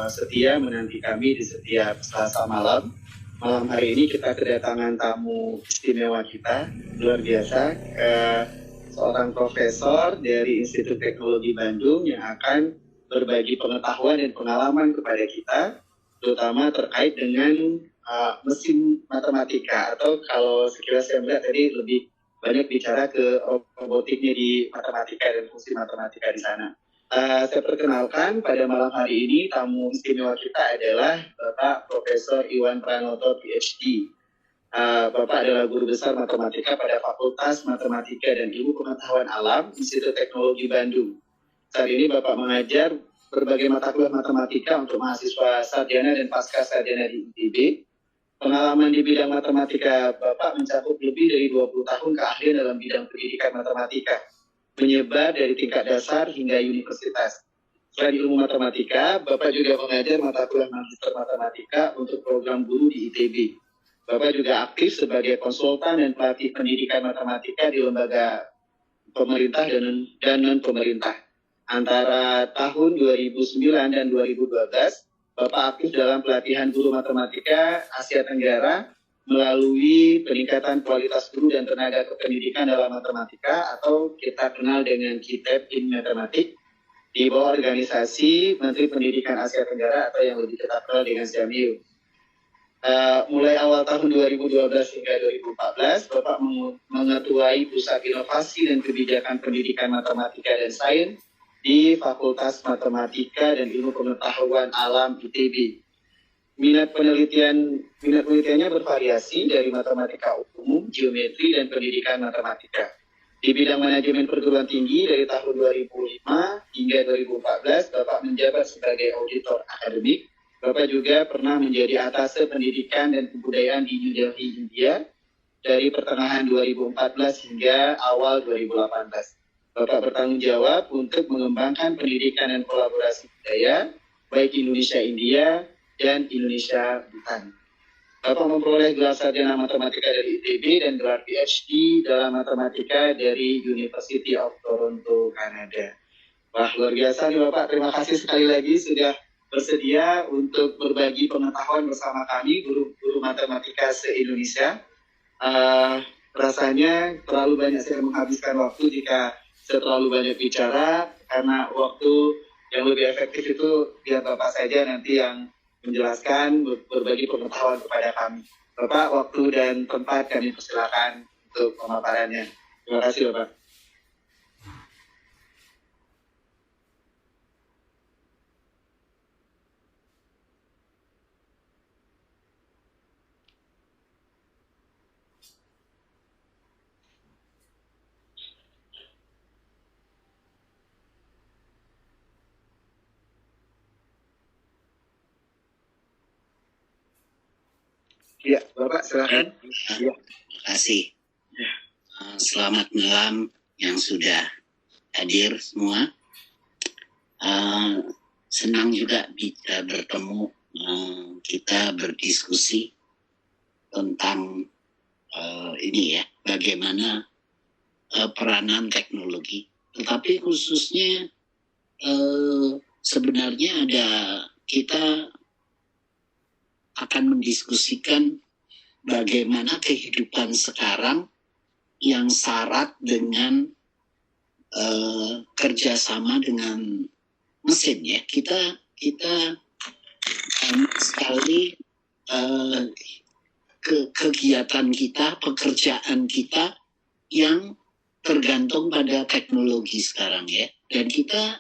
setia menanti kami di setiap Selasa malam. Malam hari ini kita kedatangan tamu istimewa kita, luar biasa, seorang profesor dari Institut Teknologi Bandung yang akan berbagi pengetahuan dan pengalaman kepada kita, terutama terkait dengan mesin matematika, atau kalau sekilas saya melihat tadi lebih banyak bicara ke robotiknya di matematika dan fungsi matematika di sana. Saya perkenalkan pada malam hari ini tamu istimewa kita adalah Bapak Profesor Iwan Pranoto PhD. Bapak adalah guru besar matematika pada Fakultas Matematika dan Ilmu Pengetahuan Alam Institut Teknologi Bandung. Saat ini Bapak mengajar berbagai mata kuliah matematika untuk mahasiswa sarjana dan pasca sarjana di ITB. Pengalaman di bidang matematika Bapak mencakup lebih dari 20 tahun keahlian dalam bidang pendidikan matematika, menyebar dari tingkat dasar hingga universitas. Selain ilmu matematika, Bapak juga mengajar mata kuliah magister matematika untuk program guru di ITB. Bapak juga aktif sebagai konsultan dan pelatih pendidikan matematika di lembaga pemerintah dan non-pemerintah. Antara tahun 2009 dan 2012, Bapak aktif dalam pelatihan guru matematika Asia Tenggara melalui peningkatan kualitas guru dan tenaga kependidikan dalam matematika, atau kita kenal dengan KITEP in Matematik, di bawah organisasi Menteri Pendidikan Asia Tenggara atau yang lebih kita kenal dengan SIAMIU. Mulai awal tahun 2012 hingga 2014, Bapak mengetuai Pusat Inovasi dan Kebijakan Pendidikan Matematika dan Sains di Fakultas Matematika dan Ilmu Pengetahuan Alam ITB. Minat penelitiannya bervariasi dari matematika umum, geometri, dan pendidikan matematika. Di bidang manajemen perguruan tinggi dari tahun 2005 hingga 2014, Bapak menjabat sebagai auditor akademik. Bapak juga pernah menjadi atase pendidikan dan kebudayaan di New Delhi, India, dari pertengahan 2014 hingga awal 2018. Bapak bertanggung jawab untuk mengembangkan pendidikan dan kolaborasi budaya, baik Indonesia-India dan Indonesia-Bhutan. Bapak memperoleh gelar sarjana matematika dari ITB dan gelar PhD dalam matematika dari University of Toronto, Kanada. Wah, luar biasa nih Bapak. Terima kasih sekali lagi sudah bersedia untuk berbagi pengetahuan bersama kami, guru-guru matematika se-Indonesia. Rasanya terlalu banyak saya menghabiskan waktu jika saya terlalu banyak bicara, karena waktu yang lebih efektif itu biar Bapak saja nanti yang menjelaskan, berbagi pengetahuan kepada kami. Bapak, waktu dan tempat kami persilakan untuk pemaparannya. Terima kasih Bapak. Ya, Bapak silakan. Ya. Terima kasih. Selamat malam yang sudah hadir semua. Senang juga bisa bertemu, kita berdiskusi tentang ini ya, bagaimana peranan teknologi. Tetapi khususnya sebenarnya kita akan mendiskusikan bagaimana kehidupan sekarang yang syarat dengan kerjasama dengan mesin ya. Kita banyak sekali kegiatan kita, pekerjaan kita yang tergantung pada teknologi sekarang ya. Dan kita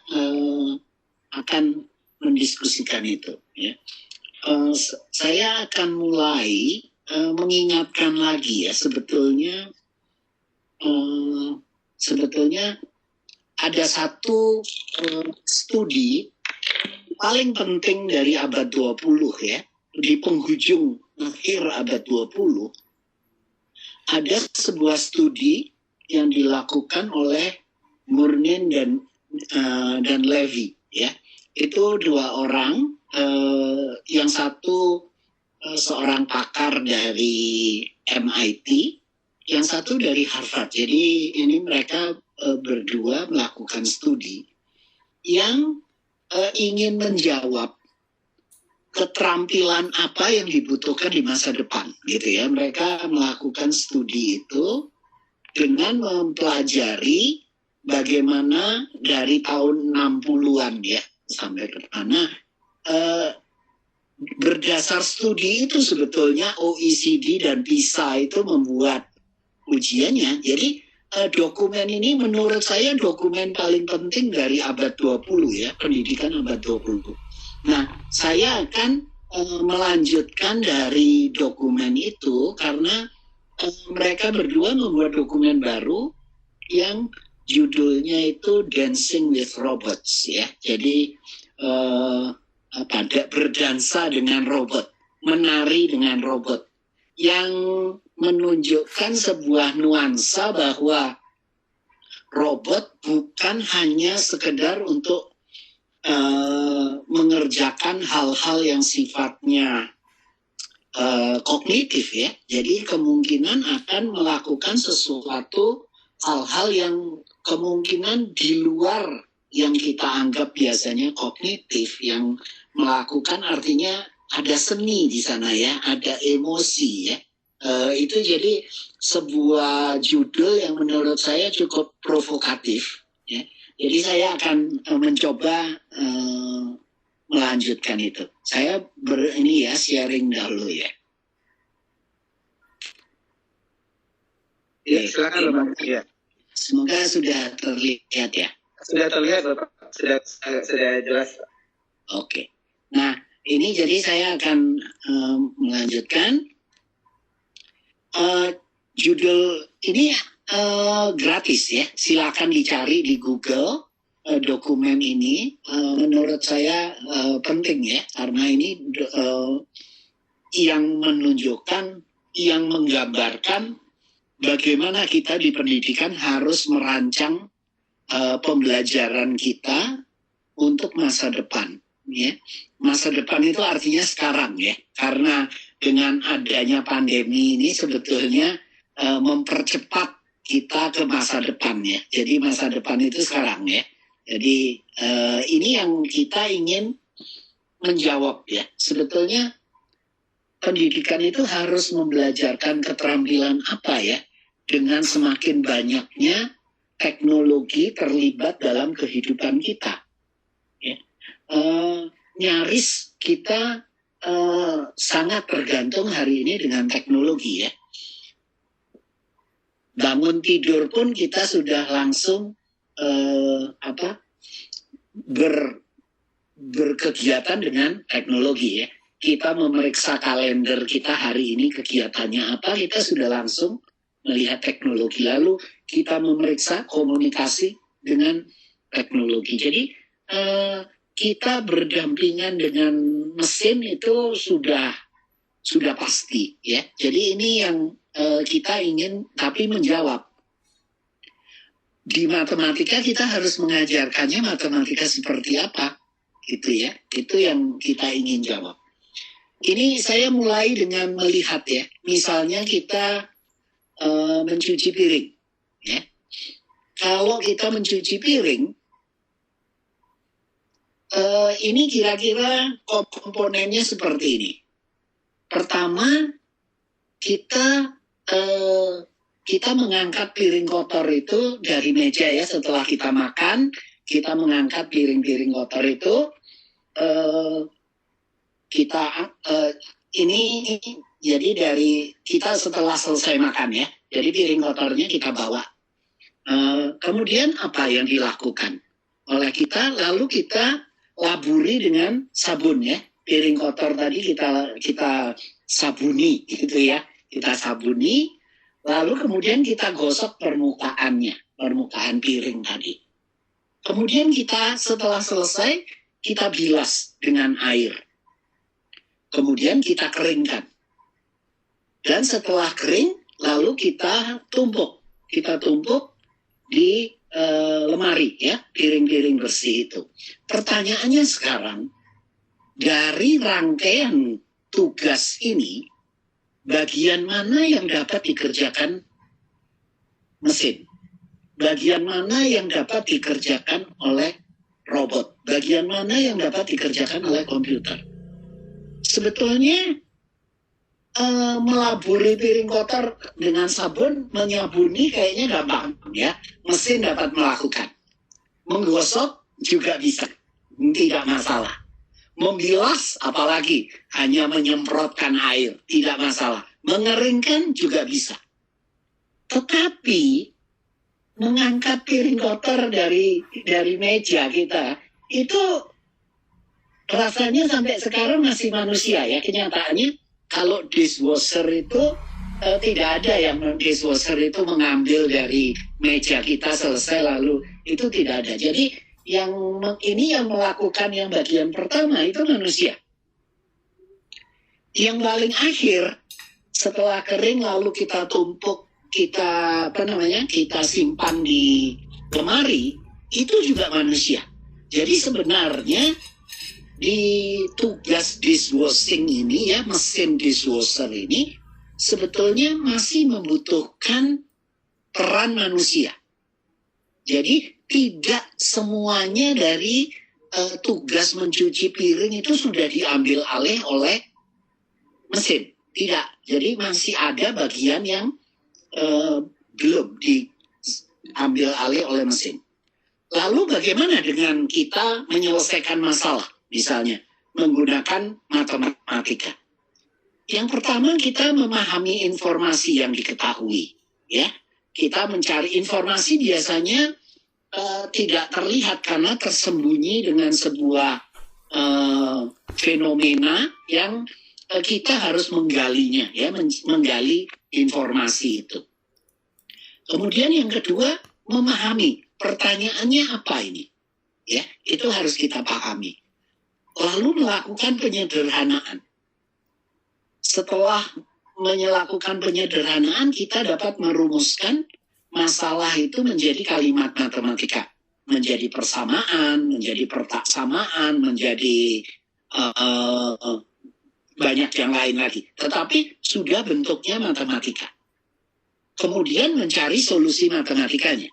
akan mendiskusikan itu ya. Saya akan mulai mengingatkan lagi ya, sebetulnya ada satu studi paling penting dari abad 20 ya, di penghujung akhir abad 20 ada sebuah studi yang dilakukan oleh Murnin dan Levy ya. Itu dua orang, yang satu seorang pakar dari MIT, yang satu dari Harvard. Jadi ini mereka berdua melakukan studi yang ingin menjawab keterampilan apa yang dibutuhkan di masa depan, gitu ya. Mereka melakukan studi itu dengan mempelajari bagaimana dari tahun 60-an ya sampai ke mana. Berdasar studi itu sebetulnya OECD dan PISA itu membuat ujiannya. Jadi dokumen ini menurut saya dokumen paling penting dari abad 20 ya, pendidikan abad 20. Nah, saya akan melanjutkan dari dokumen itu karena mereka berdua membuat dokumen baru yang judulnya itu Dancing with Robots ya. Jadi berdansa dengan robot, menari dengan robot, yang menunjukkan sebuah nuansa bahwa robot bukan hanya sekedar untuk mengerjakan hal-hal yang sifatnya kognitif ya. Jadi kemungkinan akan melakukan sesuatu hal-hal yang kemungkinan di luar yang kita anggap biasanya kognitif, yang melakukan artinya ada seni di sana ya, ada emosi ya. Itu jadi sebuah judul yang menurut saya cukup provokatif ya. Jadi saya akan mencoba melanjutkan itu. Saya ini ya sharing dahulu ya. Ya, silakan Bapak. Ya. Semoga sudah terlihat ya. Sudah terlihat Bapak. Sudah jelas. Oke. Nah, ini jadi saya akan melanjutkan. Judul ini gratis ya. Silakan dicari di Google dokumen ini. Menurut saya penting ya, karena ini yang menunjukkan, yang menggambarkan bagaimana kita di pendidikan harus merancang pembelajaran kita untuk masa depan. Ya, masa depan itu artinya sekarang ya, karena dengan adanya pandemi ini sebetulnya mempercepat kita ke masa depan ya. Jadi masa depan itu sekarang ya. Jadi ini yang kita ingin menjawab ya. Sebetulnya pendidikan itu harus membelajarkan keterampilan apa ya, dengan semakin banyaknya teknologi terlibat dalam kehidupan kita. Ya. Nyaris kita sangat tergantung hari ini dengan teknologi ya. Bangun tidur pun kita sudah langsung berkegiatan dengan teknologi ya. Kita memeriksa kalender kita hari ini kegiatannya apa, kita sudah langsung melihat teknologi. Lalu kita memeriksa komunikasi dengan teknologi. Jadi kita berdampingan dengan mesin itu sudah pasti ya. Jadi ini yang kita ingin tapi menjawab. Di matematika kita harus mengajarkannya matematika seperti apa gitu ya. Itu yang kita ingin jawab. Ini saya mulai dengan melihat ya. Misalnya kita mencuci piring ya. Kalau kita mencuci piring, ini kira-kira komponennya seperti ini. Pertama, kita mengangkat piring kotor itu dari meja ya. Setelah kita makan, kita mengangkat piring-piring kotor itu. Ini jadi dari kita setelah selesai makan ya. Jadi piring kotornya kita bawa. Kemudian apa yang dilakukan oleh kita? Lalu kita laburi dengan sabun ya. Piring kotor tadi kita sabuni gitu ya. Kita sabuni, lalu kemudian kita gosok permukaan piring tadi. Kemudian kita setelah selesai kita bilas dengan air. Kemudian kita keringkan. Dan setelah kering, lalu kita tumpuk. Kita tumpuk di lemari ya, piring-piring bersih itu. Pertanyaannya sekarang, dari rangkaian tugas ini, bagian mana yang dapat dikerjakan mesin? Bagian mana yang dapat dikerjakan oleh robot? Bagian mana yang dapat dikerjakan oleh komputer? sebetulnya melaburi piring kotor dengan sabun, menyabuni kayaknya gampang ya. Mesin dapat melakukan. Menggosok juga bisa, tidak masalah. Membilas apalagi, hanya menyemprotkan air, tidak masalah. Mengeringkan juga bisa. Tetapi mengangkat piring kotor dari meja kita itu rasanya sampai sekarang masih manusia ya. Kenyataannya kalau dishwasher itu tidak ada yang dishwasher itu mengambil dari meja kita selesai lalu itu tidak ada. Jadi yang melakukan yang bagian pertama itu manusia. Yang paling akhir setelah kering lalu kita tumpuk, kita simpan di lemari, itu juga manusia. Jadi sebenarnya di tugas dishwashing ini ya, mesin dishwasher ini sebetulnya masih membutuhkan peran manusia. Jadi tidak semuanya dari tugas mencuci piring itu sudah diambil alih oleh mesin. Tidak. Jadi masih ada bagian yang belum diambil alih oleh mesin. Lalu bagaimana dengan kita menyelesaikan masalah? Misalnya menggunakan matematika. Yang pertama kita memahami informasi yang diketahui. Ya, kita mencari informasi biasanya tidak terlihat karena tersembunyi dengan sebuah fenomena yang kita harus menggalinya, ya, menggali informasi itu. Kemudian yang kedua, memahami pertanyaannya apa ini, ya, itu harus kita pahami. Lalu melakukan penyederhanaan. Setelah melakukan penyederhanaan, kita dapat merumuskan masalah itu menjadi kalimat matematika, menjadi persamaan, menjadi pertaksamaan, menjadi banyak yang lain lagi. Tetapi sudah bentuknya matematika. Kemudian mencari solusi matematikanya.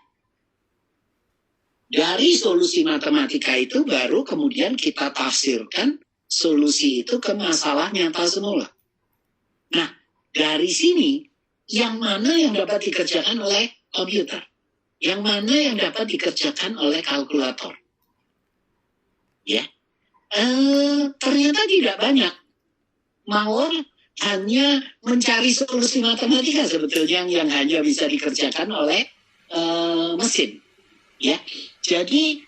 Dari solusi matematika itu baru kemudian kita tafsirkan solusi itu ke masalah nyata semula. Nah, dari sini yang mana yang dapat dikerjakan oleh komputer? Yang mana yang dapat dikerjakan oleh kalkulator? Ya, ternyata tidak banyak. Malah hanya mencari solusi matematika sebetulnya yang hanya bisa dikerjakan oleh mesin. Ya, jadi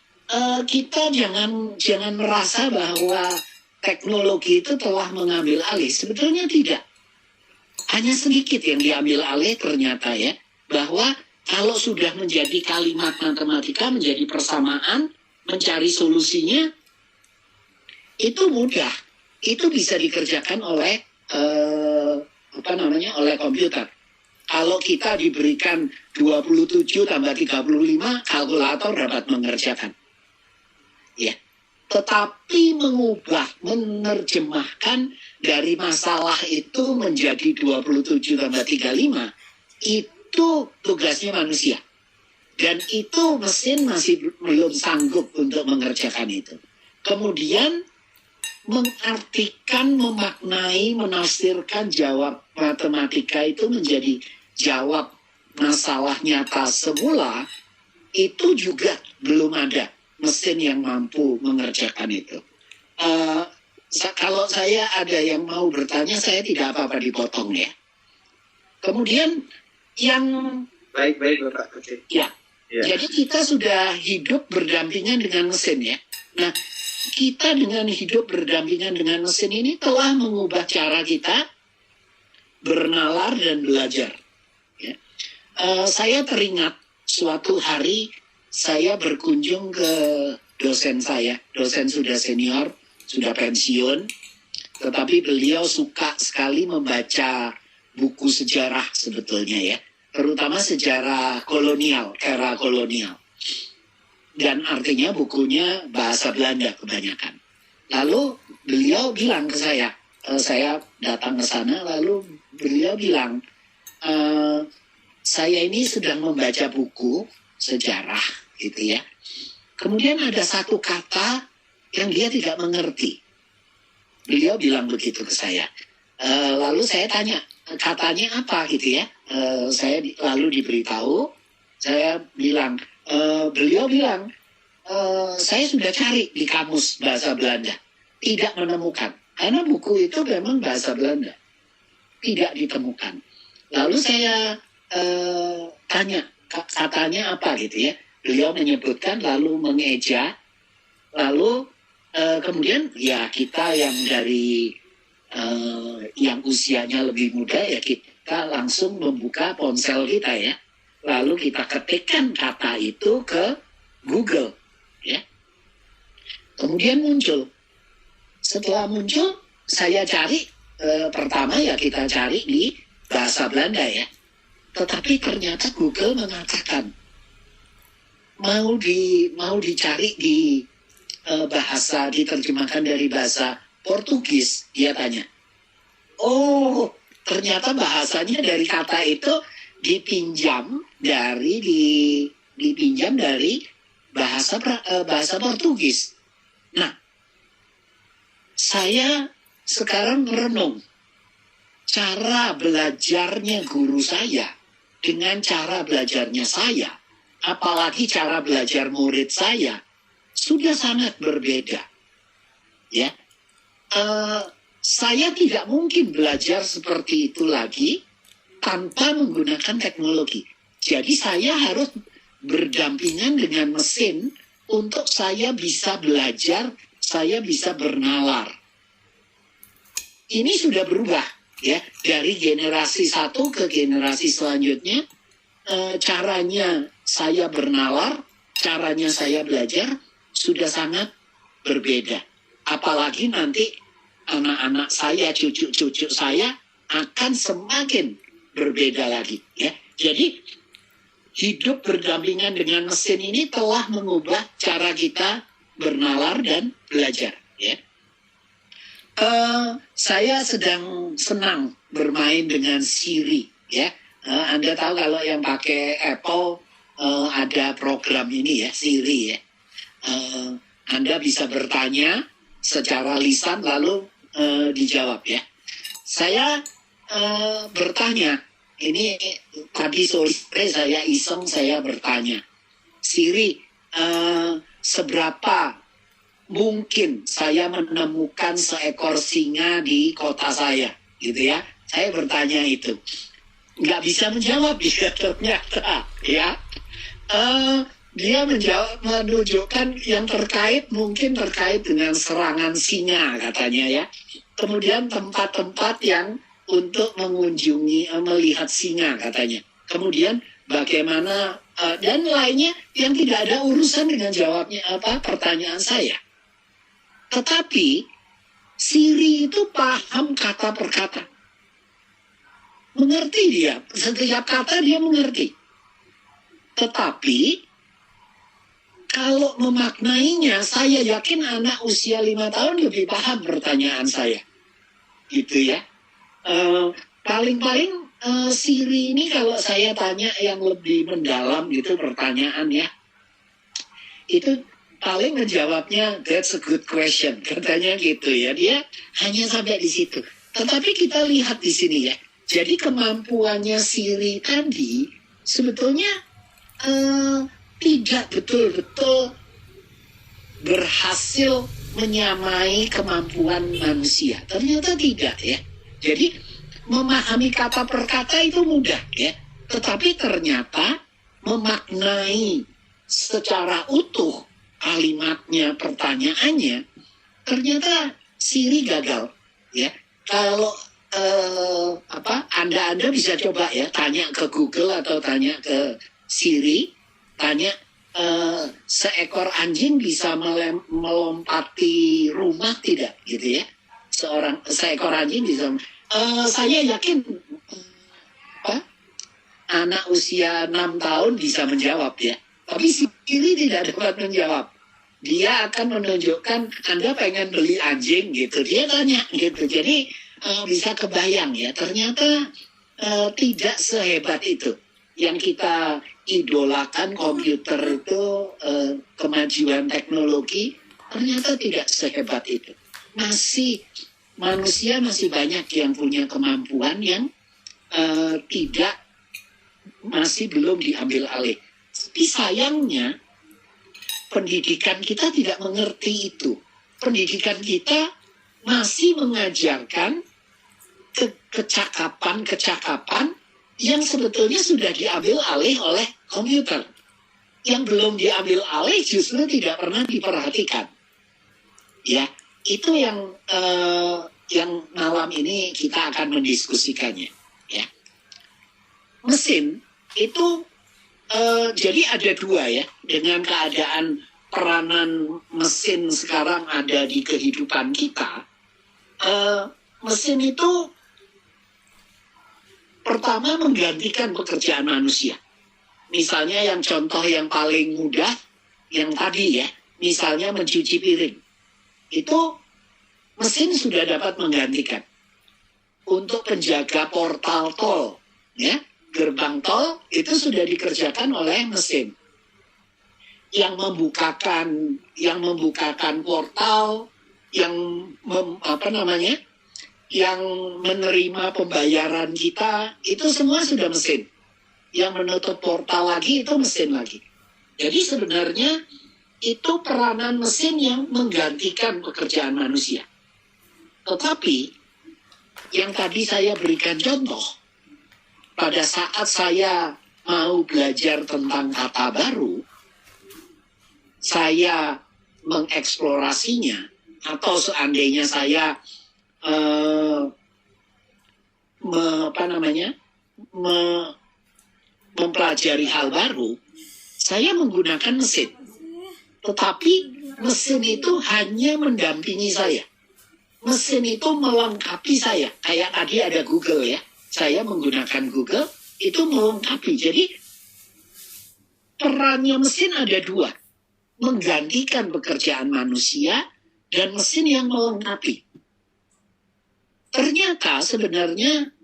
kita jangan merasa bahwa teknologi itu telah mengambil alih. Sebetulnya tidak. Hanya sedikit yang diambil alih ternyata ya, bahwa kalau sudah menjadi kalimat matematika, menjadi persamaan, mencari solusinya, itu mudah. Itu bisa dikerjakan oleh oleh komputer. Kalau kita diberikan 27 tambah 35, kalkulator dapat mengerjakan. Ya. Tetapi menerjemahkan dari masalah itu menjadi 27 tambah 35, itu tugasnya manusia. Dan itu mesin masih belum sanggup untuk mengerjakan itu. Kemudian mengartikan, memaknai, menafsirkan jawab matematika itu menjadi jawab masalah nyata semula, itu juga belum ada mesin yang mampu mengerjakan itu. Kalau saya ada yang mau bertanya, saya tidak apa-apa dipotong ya. Kemudian yang baik Bapak. Ya. Jadi kita sudah hidup berdampingan dengan mesin ya. Nah, kita dengan hidup berdampingan dengan mesin ini telah mengubah cara kita bernalar dan belajar. Ya. Saya teringat suatu hari saya berkunjung ke dosen saya. Dosen sudah senior, sudah pensiun. Tetapi beliau suka sekali membaca buku sejarah sebetulnya ya. Terutama sejarah kolonial, era kolonial. Dan artinya bukunya bahasa Belanda kebanyakan. Lalu beliau bilang ke saya datang ke sana, lalu beliau bilang, saya ini sedang membaca buku sejarah, gitu ya. Kemudian ada satu kata yang dia tidak mengerti. Beliau bilang begitu ke saya. Lalu saya tanya, katanya apa gitu ya. Saya lalu diberitahu, saya bilang, beliau bilang, saya sudah cari di kamus bahasa Belanda, tidak menemukan. Karena buku itu memang bahasa Belanda, tidak ditemukan. Lalu saya tanya, katanya apa gitu ya. Beliau menyebutkan, lalu mengeja, lalu kemudian ya kita yang dari yang usianya lebih muda ya kita langsung membuka ponsel kita ya. Lalu kita ketikkan kata itu ke Google ya. Kemudian muncul. Setelah muncul saya cari pertama ya kita cari di bahasa Belanda ya. Tetapi ternyata Google mengatakan mau dicari di bahasa, diterjemahkan dari bahasa Portugis. Dia tanya, oh ternyata bahasanya dari kata itu dipinjam dari bahasa Portugis. Nah, saya sekarang merenung cara belajarnya guru saya dengan cara belajarnya saya, apalagi cara belajar murid saya sudah sangat berbeda. Ya, saya tidak mungkin belajar seperti itu lagi tanpa menggunakan teknologi. Jadi saya harus berdampingan dengan mesin untuk saya bisa belajar, saya bisa bernalar. Ini sudah berubah ya dari generasi satu ke generasi selanjutnya. Caranya saya bernalar, caranya saya belajar sudah sangat berbeda. Apalagi nanti anak-anak saya, cucu-cucu saya akan semakin berbeda lagi ya. Jadi hidup berdampingan dengan mesin ini telah mengubah cara kita bernalar dan belajar ya. Saya sedang senang bermain dengan Siri ya. Anda tahu kalau yang pakai Apple ada program ini ya, Siri ya. Anda bisa bertanya secara lisan lalu dijawab ya. Saya bertanya, ini tadi sore saya iseng saya bertanya, Siri, seberapa mungkin saya menemukan seekor singa di kota saya, gitu ya. Saya bertanya itu, nggak bisa menjawab dia ternyata, ya. Dia menunjukkan yang mungkin terkait dengan serangan singa katanya ya. Kemudian tempat-tempat yang untuk mengunjungi, melihat singa katanya. Kemudian bagaimana dan lainnya yang tidak ada urusan dengan jawabnya pertanyaan saya. Tetapi Siri itu paham kata per kata. Mengerti dia, setiap kata dia mengerti. Tetapi kalau memaknainya, saya yakin anak usia 5 tahun lebih paham pertanyaan saya. Gitu ya. Paling-paling Siri ini kalau saya tanya yang lebih mendalam gitu pertanyaan ya. Itu paling menjawabnya, that's a good question. Katanya gitu ya. Dia hanya sampai di situ. Tetapi kita lihat di sini ya. Jadi kemampuannya Siri tadi sebetulnya tidak betul-betul berhasil menyamai kemampuan manusia. Ternyata tidak ya. Jadi memahami kata per kata itu mudah ya. Tetapi ternyata memaknai secara utuh kalimatnya, pertanyaannya, ternyata Siri gagal ya. Kalau Anda bisa coba ya tanya ke Google atau tanya ke Siri, tanya seekor anjing bisa melompati rumah tidak gitu ya. Seekor anjing bisa. Saya yakin anak usia 6 tahun bisa menjawab ya. Tapi Siri tidak dapat menjawab. Dia akan menunjukkan Anda pengen beli anjing gitu. Dia tanya gitu. Jadi bisa kebayang ya. Ternyata tidak sehebat itu. Yang kita idolakan komputer itu kemajuan teknologi ternyata tidak sehebat itu. Masih manusia masih banyak yang punya kemampuan yang masih belum diambil alih. Tapi sayangnya pendidikan kita tidak mengerti itu. Pendidikan kita masih mengajarkan kecakapan-kecakapan yang sebetulnya sudah diambil alih oleh komputer. Yang belum diambil alih justru tidak pernah diperhatikan. Ya, itu yang malam ini kita akan mendiskusikannya. Ya, mesin itu jadi ada dua ya, dengan keadaan peranan mesin sekarang ada di kehidupan kita. Mesin itu pertama menggantikan pekerjaan manusia. Misalnya yang contoh yang paling mudah, yang tadi ya, misalnya mencuci piring. Itu mesin sudah dapat menggantikan. Untuk penjaga portal tol, ya, gerbang tol, itu sudah dikerjakan oleh mesin. Yang membukakan portal, yang yang menerima pembayaran kita, itu semua sudah mesin. Yang menutup portal lagi itu mesin lagi. Jadi sebenarnya itu peranan mesin yang menggantikan pekerjaan manusia. Tetapi yang tadi saya berikan contoh, pada saat saya mau belajar tentang kata baru, saya mengeksplorasinya, atau seandainya saya mempelajari hal baru, saya menggunakan mesin. Tetapi mesin itu hanya mendampingi saya. Mesin itu melengkapi saya. Kayak tadi ada Google ya. Saya menggunakan Google, itu melengkapi. Jadi perannya mesin ada dua. Menggantikan pekerjaan manusia dan mesin yang melengkapi. Ternyata sebenarnya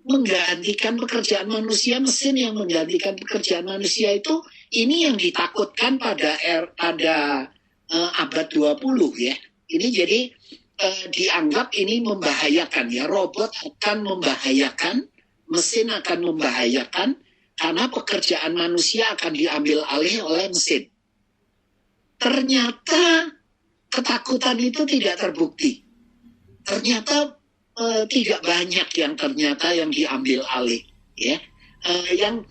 menggantikan pekerjaan manusia, mesin yang menggantikan pekerjaan manusia itu, ini yang ditakutkan pada abad 20 ya. Ini jadi dianggap ini membahayakan ya, robot akan membahayakan, mesin akan membahayakan, karena pekerjaan manusia akan diambil alih oleh mesin. Ternyata ketakutan itu tidak terbukti. Ternyata tidak banyak yang diambil alih ya. Yang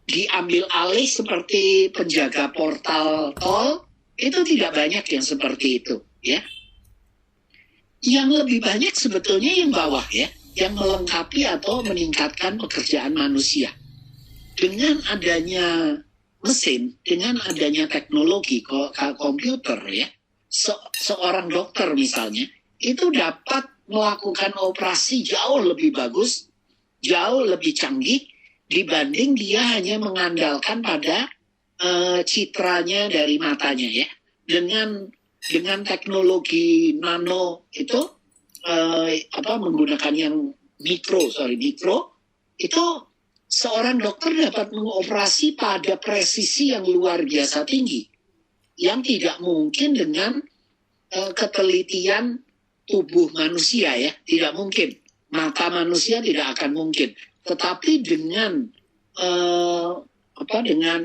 diambil alih seperti penjaga portal tol itu tidak banyak yang seperti itu ya. Yang lebih banyak sebetulnya yang bawah ya, yang melengkapi atau meningkatkan pekerjaan manusia. Dengan adanya mesin, dengan adanya teknologi komputer ya, seorang dokter misalnya itu dapat melakukan operasi jauh lebih bagus, jauh lebih canggih dibanding dia hanya mengandalkan pada citranya dari matanya ya. Dengan teknologi nano itu menggunakan yang mikro itu seorang dokter dapat mengoperasi pada presisi yang luar biasa tinggi yang tidak mungkin dengan ketelitian tubuh manusia ya, tidak mungkin. Mata manusia tidak akan mungkin. Tetapi dengan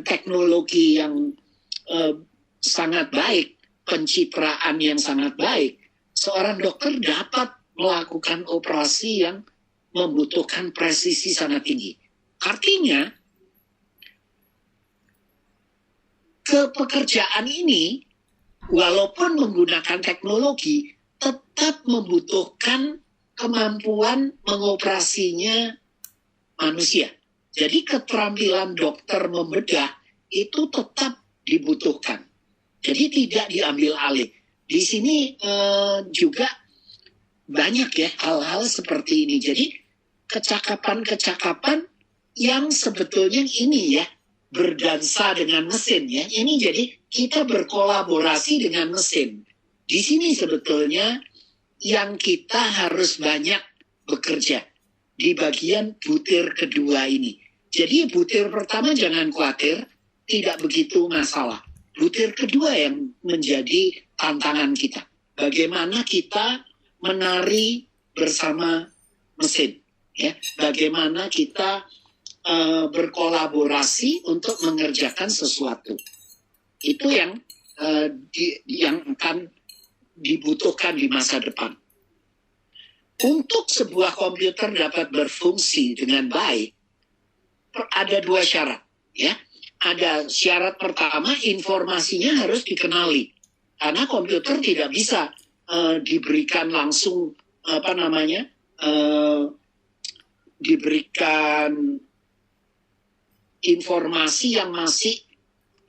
teknologi yang sangat baik, pencitraan yang sangat baik, seorang dokter dapat melakukan operasi yang membutuhkan presisi sangat tinggi. Artinya, pekerjaan ini walaupun menggunakan teknologi tetap membutuhkan kemampuan mengoperasinya manusia. Jadi keterampilan dokter membedah itu tetap dibutuhkan. Jadi tidak diambil alih. Di sini juga banyak ya hal-hal seperti ini. Jadi kecakapan-kecakapan yang sebetulnya ini ya berdansa dengan mesin ya. Ini jadi kita berkolaborasi dengan mesin. Di sini sebetulnya yang kita harus banyak bekerja di bagian butir kedua ini. Jadi butir pertama jangan khawatir, tidak begitu masalah. Butir kedua yang menjadi tantangan kita. Bagaimana kita menari bersama mesin, ya. Bagaimana kita berkolaborasi untuk mengerjakan sesuatu. Itu yang akan dibutuhkan di masa depan. Untuk sebuah komputer dapat berfungsi dengan baik, ada 2 syarat, ya. Ada syarat pertama, informasinya harus dikenali, karena komputer tidak bisa diberikan langsung diberikan informasi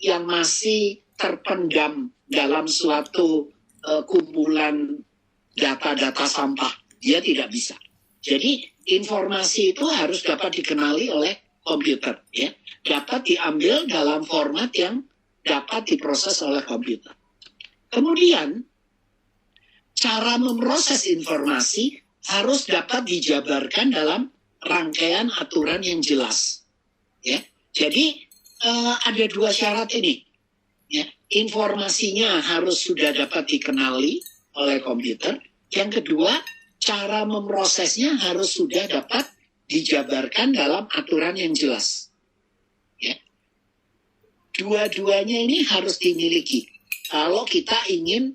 yang masih terpendam dalam suatu kumpulan data-data sampah. Dia tidak bisa. Jadi informasi itu harus dapat dikenali oleh komputer, ya. Dapat diambil dalam format yang dapat diproses oleh komputer. Kemudian cara memproses informasi harus dapat dijabarkan dalam rangkaian aturan yang jelas, ya. Jadi ada 2 syarat ini, ya. Informasinya harus sudah dapat dikenali oleh komputer. Yang kedua, cara memprosesnya harus sudah dapat dijabarkan dalam aturan yang jelas, ya. Dua-duanya ini harus dimiliki kalau kita ingin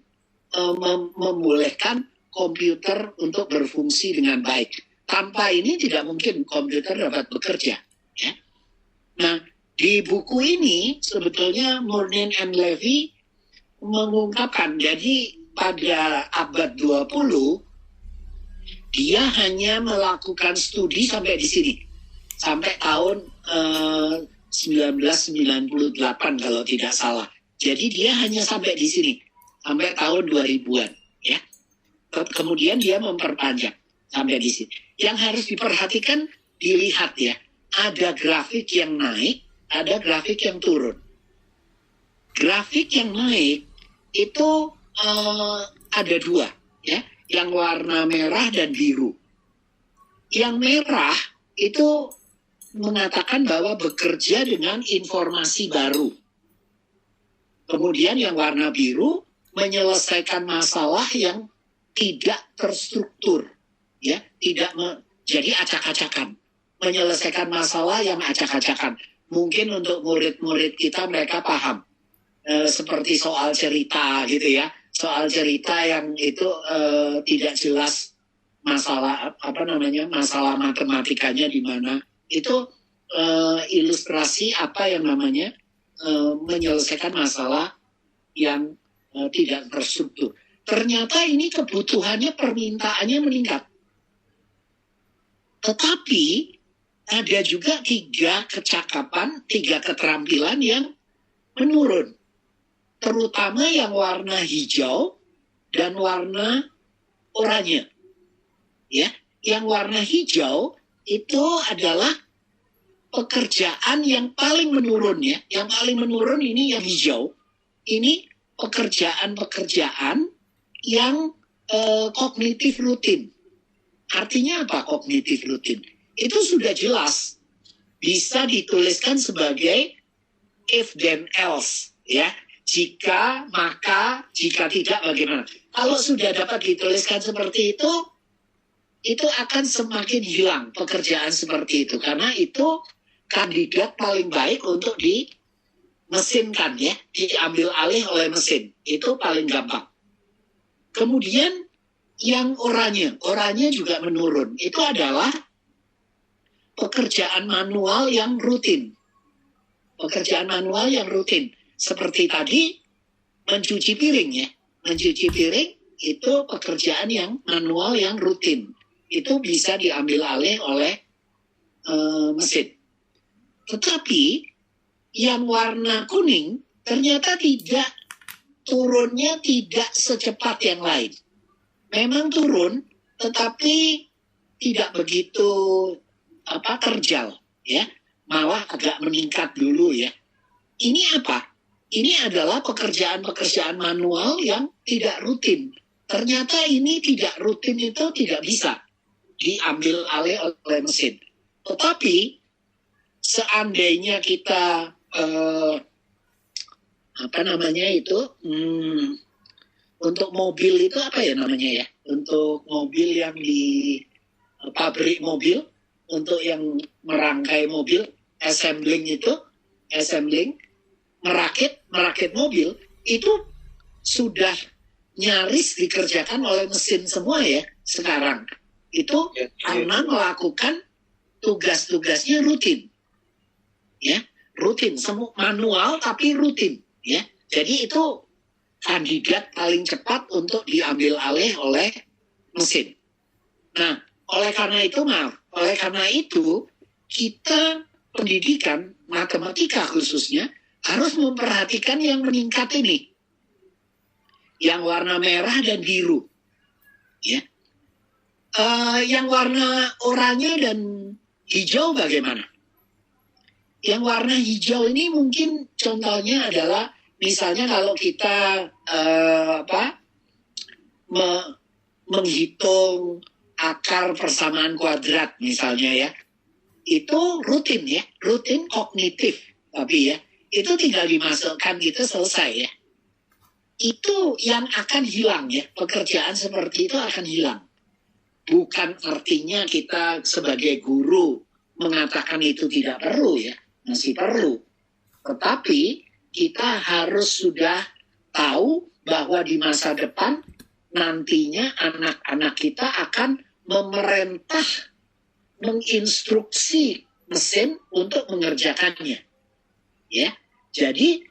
membolehkan komputer untuk berfungsi dengan baik. Tanpa ini tidak mungkin komputer dapat bekerja, ya. Nah, di buku ini sebetulnya Mournin and Levy mengungkapkan, jadi pada abad 20 dia hanya melakukan studi sampai di sini, sampai tahun 1998 kalau tidak salah. Jadi dia hanya sampai di sini, sampai tahun 2000-an, ya. Kemudian dia memperpanjang sampai di sini. Yang harus diperhatikan, dilihat, ya, ada grafik yang naik, ada grafik yang turun. Grafik yang naik itu ada 2, ya, yang warna merah dan biru. Yang merah itu mengatakan bahwa bekerja dengan informasi baru. Kemudian yang warna biru menyelesaikan masalah yang tidak terstruktur, ya, jadi acak-acakan, menyelesaikan masalah yang acak-acakan. Mungkin untuk murid-murid kita mereka paham, seperti soal cerita gitu, ya, soal cerita yang itu tidak jelas masalah masalah matematikanya di mana. Itu ilustrasi apa yang namanya menyelesaikan masalah yang tidak terstruktur. Ternyata ini kebutuhannya, permintaannya meningkat. Tetapi ada juga 3 kecakapan, 3 keterampilan yang menurun. Terutama yang warna hijau dan warna oranye. Ya, yang warna hijau itu adalah pekerjaan yang paling menurun, ya. Yang paling menurun ini yang hijau. Ini pekerjaan-pekerjaan yang kognitif rutin. Artinya apa kognitif rutin? Itu sudah jelas. Bisa dituliskan sebagai if then else, ya. Jika, maka, jika tidak bagaimana. Kalau sudah dapat dituliskan seperti itu akan semakin hilang pekerjaan seperti itu. Karena itu kandidat paling baik untuk dimesinkan, ya. Diambil alih oleh mesin. Itu paling gampang. Kemudian yang oranye juga menurun. Itu adalah pekerjaan manual yang rutin. Pekerjaan manual yang rutin. Seperti tadi, mencuci piring, ya. Mencuci piring itu pekerjaan yang manual yang rutin. Itu bisa diambil alih oleh mesin. Tetapi yang warna kuning ternyata turunnya tidak secepat yang lain. Memang turun, tetapi tidak begitu terjal, ya. Malah agak meningkat dulu, ya. Ini apa? Ini adalah pekerjaan-pekerjaan manual yang tidak rutin. Ternyata ini tidak rutin itu tidak bisa diambil alih oleh mesin. Tetapi seandainya kita untuk mobil itu apa ya namanya ya? Untuk mobil yang di pabrik mobil, untuk yang merangkai mobil, assembling, merakit mobil itu sudah nyaris dikerjakan oleh mesin semua ya sekarang. Itu karena melakukan tugas-tugasnya rutin, ya, rutin, semua manual tapi rutin, ya. Jadi itu kandidat paling cepat untuk diambil alih oleh mesin. Nah, oleh karena itu kita pendidikan matematika khususnya harus memperhatikan yang meningkat ini, yang warna merah dan biru, ya. Yang warna oranye dan hijau bagaimana? Yang warna hijau ini mungkin contohnya adalah misalnya kalau kita menghitung akar persamaan kuadrat misalnya ya, itu rutin ya, rutin kognitif, tapi ya itu tinggal dimasukkan gitu selesai ya. Itu yang akan hilang ya, pekerjaan seperti itu akan hilang. Bukan artinya kita sebagai guru mengatakan itu tidak perlu ya, masih perlu. Tetapi kita harus sudah tahu bahwa di masa depan nantinya anak-anak kita akan memerintah, menginstruksi mesin untuk mengerjakannya. Ya, jadi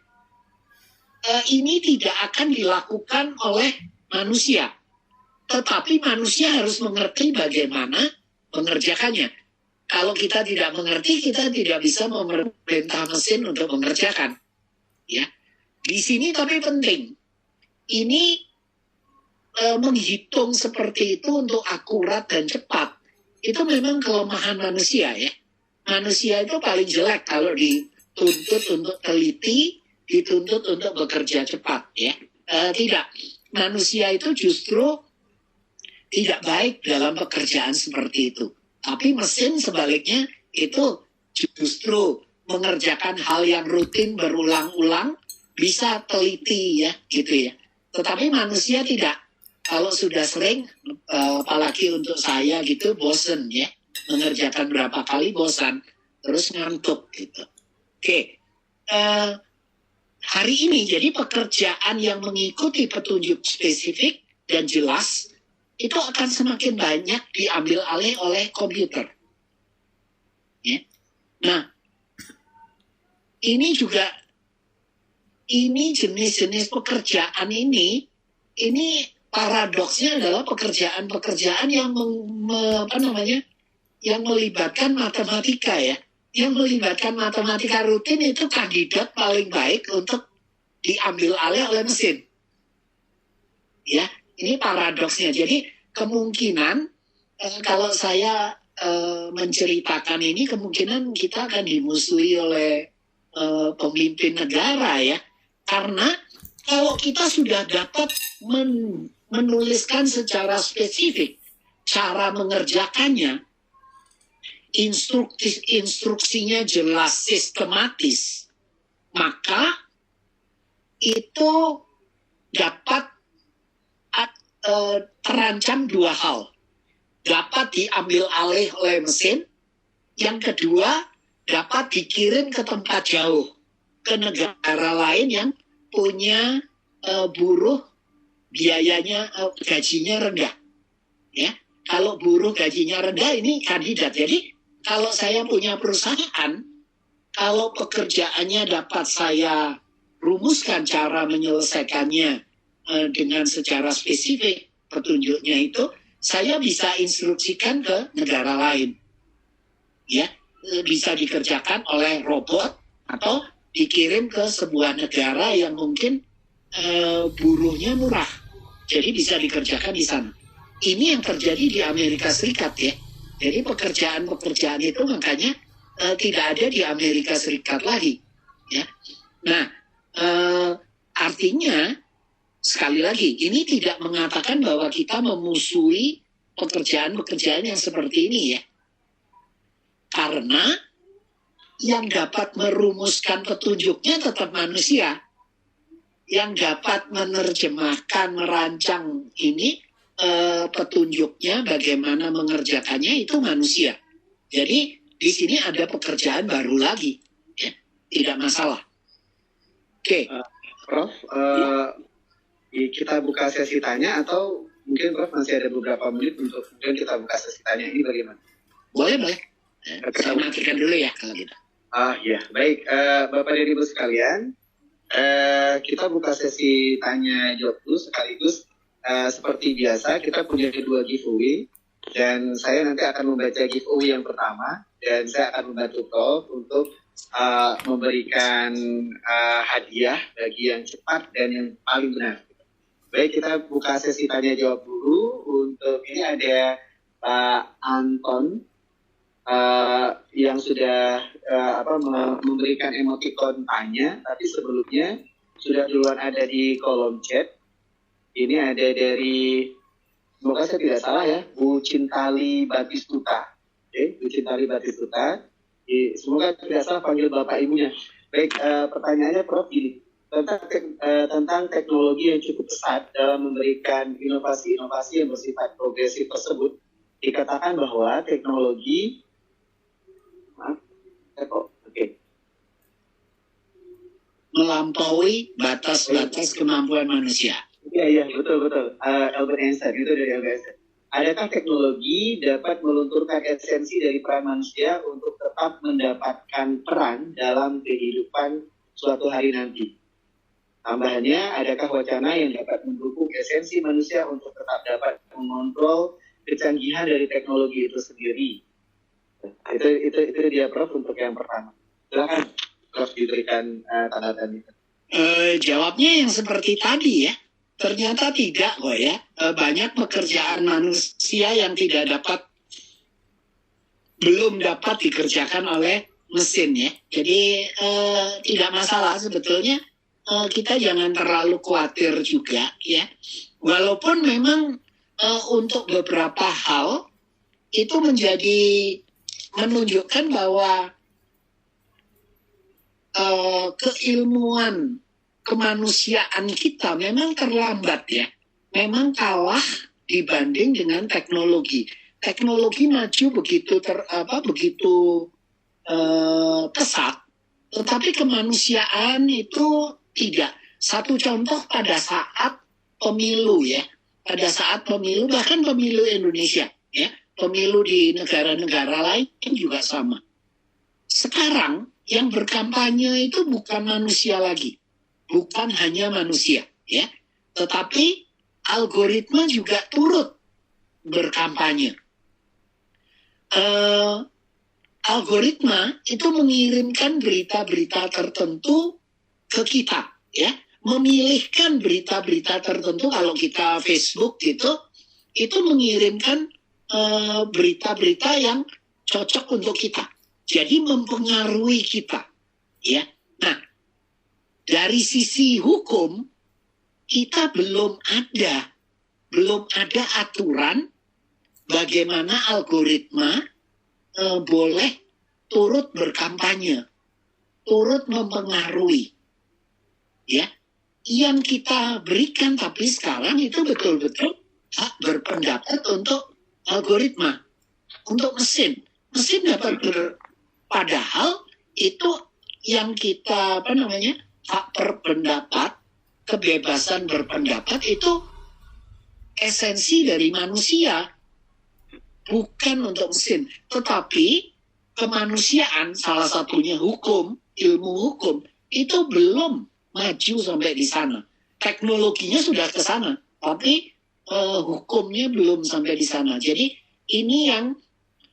ini tidak akan dilakukan oleh manusia. Tetapi manusia harus mengerti bagaimana mengerjakannya. Kalau kita tidak mengerti, kita tidak bisa memerintah mesin untuk mengerjakan. Ya, di sini tapi penting. Ini menghitung seperti itu untuk akurat dan cepat. Itu memang kelemahan manusia ya. Manusia itu paling jelek kalau dituntut untuk teliti, dituntut untuk bekerja cepat ya. Tidak, manusia itu justru tidak baik dalam pekerjaan seperti itu. Tapi mesin sebaliknya itu justru mengerjakan hal yang rutin berulang-ulang, bisa teliti ya, gitu ya. Tetapi manusia tidak. Kalau sudah sering, apalagi untuk saya gitu, bosen ya. Mengerjakan berapa kali bosan, terus ngantuk gitu. Oke. Hari ini jadi pekerjaan yang mengikuti petunjuk spesifik dan jelas itu akan semakin banyak diambil alih oleh komputer. Ya. Nah, ini jenis-jenis pekerjaan ini paradoksnya adalah pekerjaan-pekerjaan yang yang melibatkan matematika ya. Yang melibatkan matematika rutin itu kandidat paling baik untuk diambil alih oleh mesin. Ya. Ini paradoksnya. Jadi kemungkinan kalau saya menceritakan ini, kemungkinan kita akan dimusuhi oleh pemimpin negara ya. Karena kalau kita sudah dapat menuliskan secara spesifik cara mengerjakannya, instruksinya jelas, sistematis, maka itu dapat terancam dua hal. Dapat diambil alih oleh mesin. Yang kedua, dapat dikirim ke tempat jauh, ke negara lain yang punya buruh biayanya, gajinya rendah. Ya, kalau buruh gajinya rendah ini kandidat. Jadi kalau saya punya perusahaan, kalau pekerjaannya dapat saya rumuskan cara menyelesaikannya dengan secara spesifik petunjuknya itu, saya bisa instruksikan ke negara lain. Ya, bisa dikerjakan oleh robot atau dikirim ke sebuah negara yang mungkin buruhnya murah. Jadi bisa dikerjakan di sana. Ini yang terjadi di Amerika Serikat ya. Jadi pekerjaan-pekerjaan itu makanya tidak ada di Amerika Serikat lagi. Ya. Nah, artinya sekali lagi, ini tidak mengatakan bahwa kita memusuhi pekerjaan-pekerjaan yang seperti ini ya. Karena yang dapat merumuskan petunjuknya tetap manusia. yang dapat menerjemahkan, merancang ini petunjuknya bagaimana mengerjakannya itu manusia. Jadi di sini ada pekerjaan baru lagi, ya, tidak masalah. Oke, Prof, kita buka sesi tanya atau mungkin Prof masih ada beberapa menit untuk kemudian kita buka sesi tanya ini bagaimana? Boleh. Saya matikan dulu ya kalau gitu. Ya, baik. Bapak dan Ibu sekalian, kita buka sesi tanya jawab dulu sekaligus seperti biasa kita punya 2 giveaway dan saya nanti akan membaca giveaway yang pertama dan saya akan membantu Prof untuk memberikan hadiah bagi yang cepat dan yang paling benar. Baik, kita buka sesi tanya jawab dulu. Untuk ini ada Pak Anton yang sudah memberikan emoticon tanya, tapi sebelumnya sudah duluan ada di kolom chat. Ini ada dari, semoga saya tidak salah ya, Bu Cintali Batistuta. Oke, Bu Cintali Batistuta. Semoga tidak salah panggil bapak ibunya. Baik, pertanyaannya Prof gini, tentang teknologi yang cukup pesat dalam memberikan inovasi-inovasi yang bersifat progresif tersebut, dikatakan bahwa teknologi melampaui batas-batas kemampuan manusia. Iya, betul. Albert Einstein, itu dari Albert Einstein. Adakah teknologi dapat melunturkan esensi dari peran manusia untuk tetap mendapatkan peran dalam kehidupan suatu hari nanti? Tambahannya, adakah wacana yang dapat mendukung esensi manusia untuk tetap dapat mengontrol kecanggihan dari teknologi itu sendiri? Itu dia Prof untuk yang pertama. Silakan Prof diberikan tanda-tanda. Jawabnya yang seperti tadi ya. Ternyata tidak kok ya. Banyak pekerjaan manusia yang belum dapat dikerjakan oleh mesin ya. Jadi tidak masalah sebetulnya. Kita jangan terlalu khawatir juga ya. Walaupun memang untuk beberapa hal itu menunjukkan bahwa keilmuan kemanusiaan kita memang terlambat ya. Memang kalah dibanding dengan teknologi. Teknologi maju begitu pesat, tetapi kemanusiaan itu tidak. Satu contoh pada saat pemilu ya. Pada saat pemilu, bahkan pemilu Indonesia ya. Pemilu di negara-negara lain juga sama. Sekarang yang berkampanye itu bukan manusia lagi. Bukan hanya manusia, ya, tetapi algoritma juga turut berkampanye. Algoritma itu mengirimkan berita-berita tertentu ke kita, ya, memilihkan berita-berita tertentu. Kalau kita Facebook gitu, itu mengirimkan berita-berita yang cocok untuk kita. Jadi mempengaruhi kita, ya. Nah, dari sisi hukum kita belum ada aturan bagaimana algoritma boleh turut berkampanye, turut mempengaruhi, ya. Yang kita berikan tapi sekarang itu betul-betul hak berpendapat untuk algoritma, untuk mesin dapat padahal itu yang kita hak berpendapat, kebebasan berpendapat itu esensi dari manusia, bukan untuk mesin. Tetapi kemanusiaan, salah satunya hukum, ilmu hukum, itu belum maju sampai di sana. Teknologinya sudah ke sana, tapi hukumnya belum sampai di sana. Jadi ini yang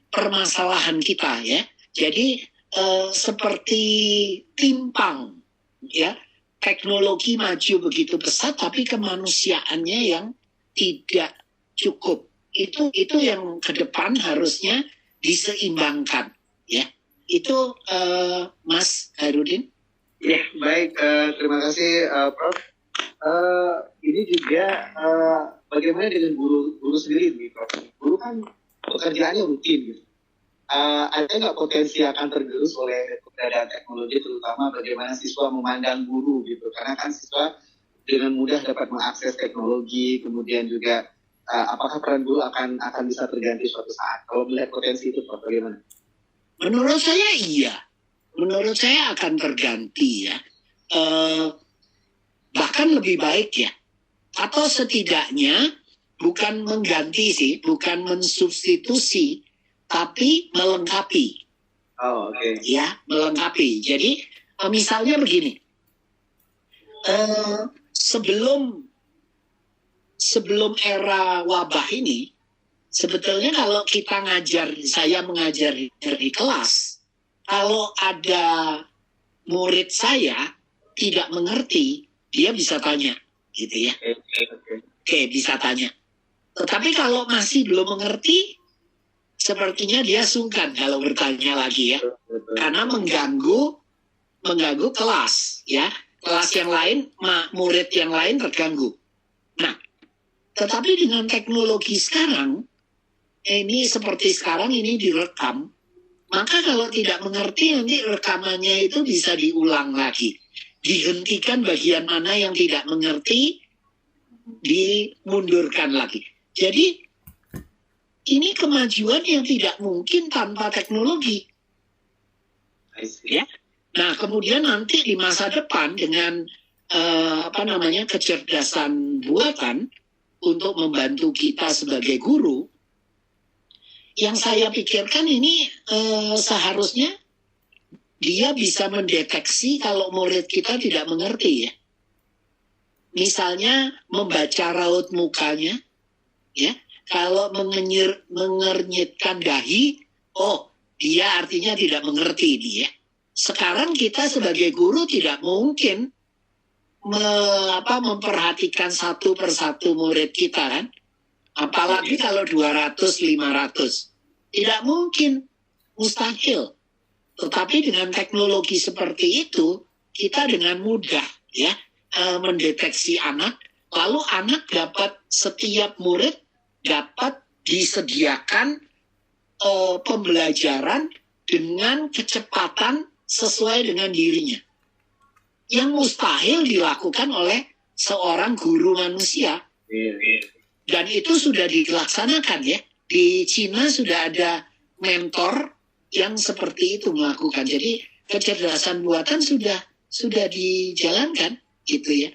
permasalahan kita ya. Jadi seperti timpang ya, teknologi maju begitu pesat tapi kemanusiaannya yang tidak cukup. Itu yang ke depan harusnya diseimbangkan ya. Itu Mas Hairudin. Ya, baik, terima kasih Prof. Ini juga bagaimana dengan guru sendiri nih Prof? Guru kan pekerjaannya rutin gitu. Ada nggak potensi akan tergerus oleh keberadaan teknologi, terutama bagaimana siswa memandang guru gitu? Karena kan siswa dengan mudah dapat mengakses teknologi, kemudian juga apakah peran guru akan bisa terganti suatu saat? Kalau melihat potensi itu, Prof, bagaimana? Menurut saya iya. Menurut saya akan terganti ya. Bahkan lebih baik ya. Atau setidaknya bukan mengganti sih, bukan mensubstitusi, tapi melengkapi. Oh, oke. Ya, melengkapi. Jadi misalnya begini. Sebelum era wabah ini, sebetulnya kalau kita saya mengajar di kelas, kalau ada murid saya tidak mengerti, dia bisa tanya, gitu ya. Oke, bisa tanya. Tetapi kalau masih belum mengerti, sepertinya dia sungkan kalau bertanya lagi ya, karena mengganggu kelas ya. Kelas yang lain, murid yang lain terganggu. Nah, tetapi dengan teknologi sekarang, ini seperti sekarang ini direkam, maka kalau tidak mengerti nanti rekamannya itu bisa diulang lagi. Dihentikan bagian mana yang tidak mengerti, dimundurkan lagi. Jadi, ini kemajuan yang tidak mungkin tanpa teknologi. Ya. Nah, kemudian nanti di masa depan dengan kecerdasan buatan untuk membantu kita sebagai guru, yang saya pikirkan ini seharusnya dia bisa mendeteksi kalau murid kita tidak mengerti ya. Misalnya membaca raut mukanya, ya. Kalau mengernyitkan dahi, oh dia artinya tidak mengerti dia. Sekarang kita sebagai guru tidak mungkin memperhatikan satu persatu murid kita kan. Apalagi kalau 200, 500. Tidak mungkin, mustahil. Tetapi dengan teknologi seperti itu, kita dengan mudah ya mendeteksi anak, lalu anak dapat, setiap murid dapat disediakan pembelajaran dengan kecepatan sesuai dengan dirinya. Yang mustahil dilakukan oleh seorang guru manusia. Dan itu sudah dilaksanakan ya. Di Cina sudah ada mentor yang seperti itu melakukan. Jadi kecerdasan buatan sudah dijalankan gitu ya.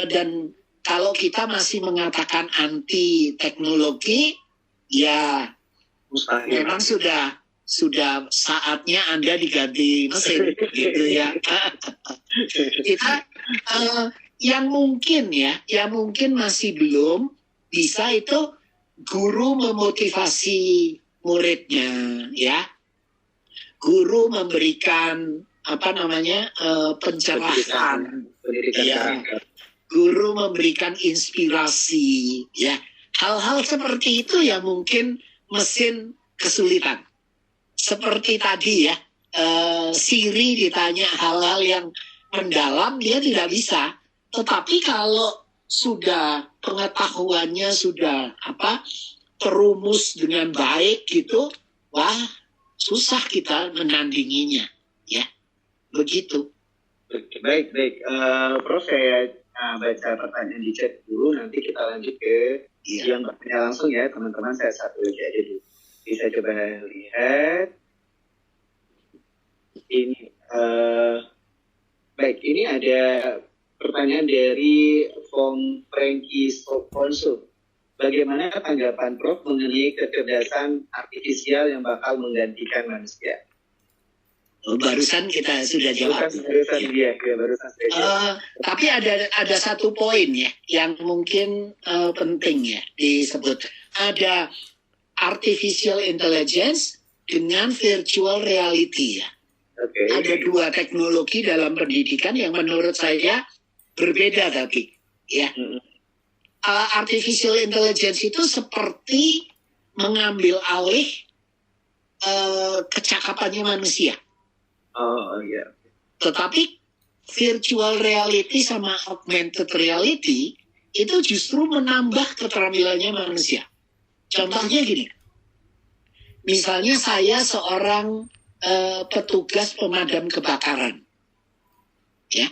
Dan kalau kita masih mengatakan anti teknologi, ya mustahil. Memang sudah saatnya Anda diganti mesin gitu ya. Kita yang mungkin masih belum bisa itu guru memotivasi muridnya ya. Guru memberikan pencerahan ya. Guru memberikan inspirasi ya. Hal-hal seperti itu ya mungkin mesin kesulitan. Seperti tadi ya, Siri ditanya hal-hal yang mendalam, dia tidak bisa. Tetapi kalau sudah pengetahuannya sudah terumus dengan baik gitu, wah susah kita menandinginya, ya. Begitu. Baik. Prof, saya baca pertanyaan di chat dulu, nanti kita lanjut ke yang bertanya langsung ya, teman-teman. Saya satu lagi aja dulu. Bisa coba lihat ini. Baik, ini ada pertanyaan dari Fong Frankie Soponso. Bagaimana tanggapan Prof mengenai kecerdasan artifisial yang bakal menggantikan manusia? Barusan kita sudah jawab. Barusan. Tapi ada satu poin ya yang mungkin penting ya disebut. Ada artificial intelligence dengan virtual reality ya. Okay. Ada dua teknologi dalam pendidikan yang menurut saya berbeda tapi ya. Artificial intelligence itu seperti mengambil alih kecakapannya manusia. Oh iya. Tetapi virtual reality sama augmented reality itu justru menambah keterampilannya manusia. Contohnya gini, misalnya saya seorang petugas pemadam kebakaran, ya.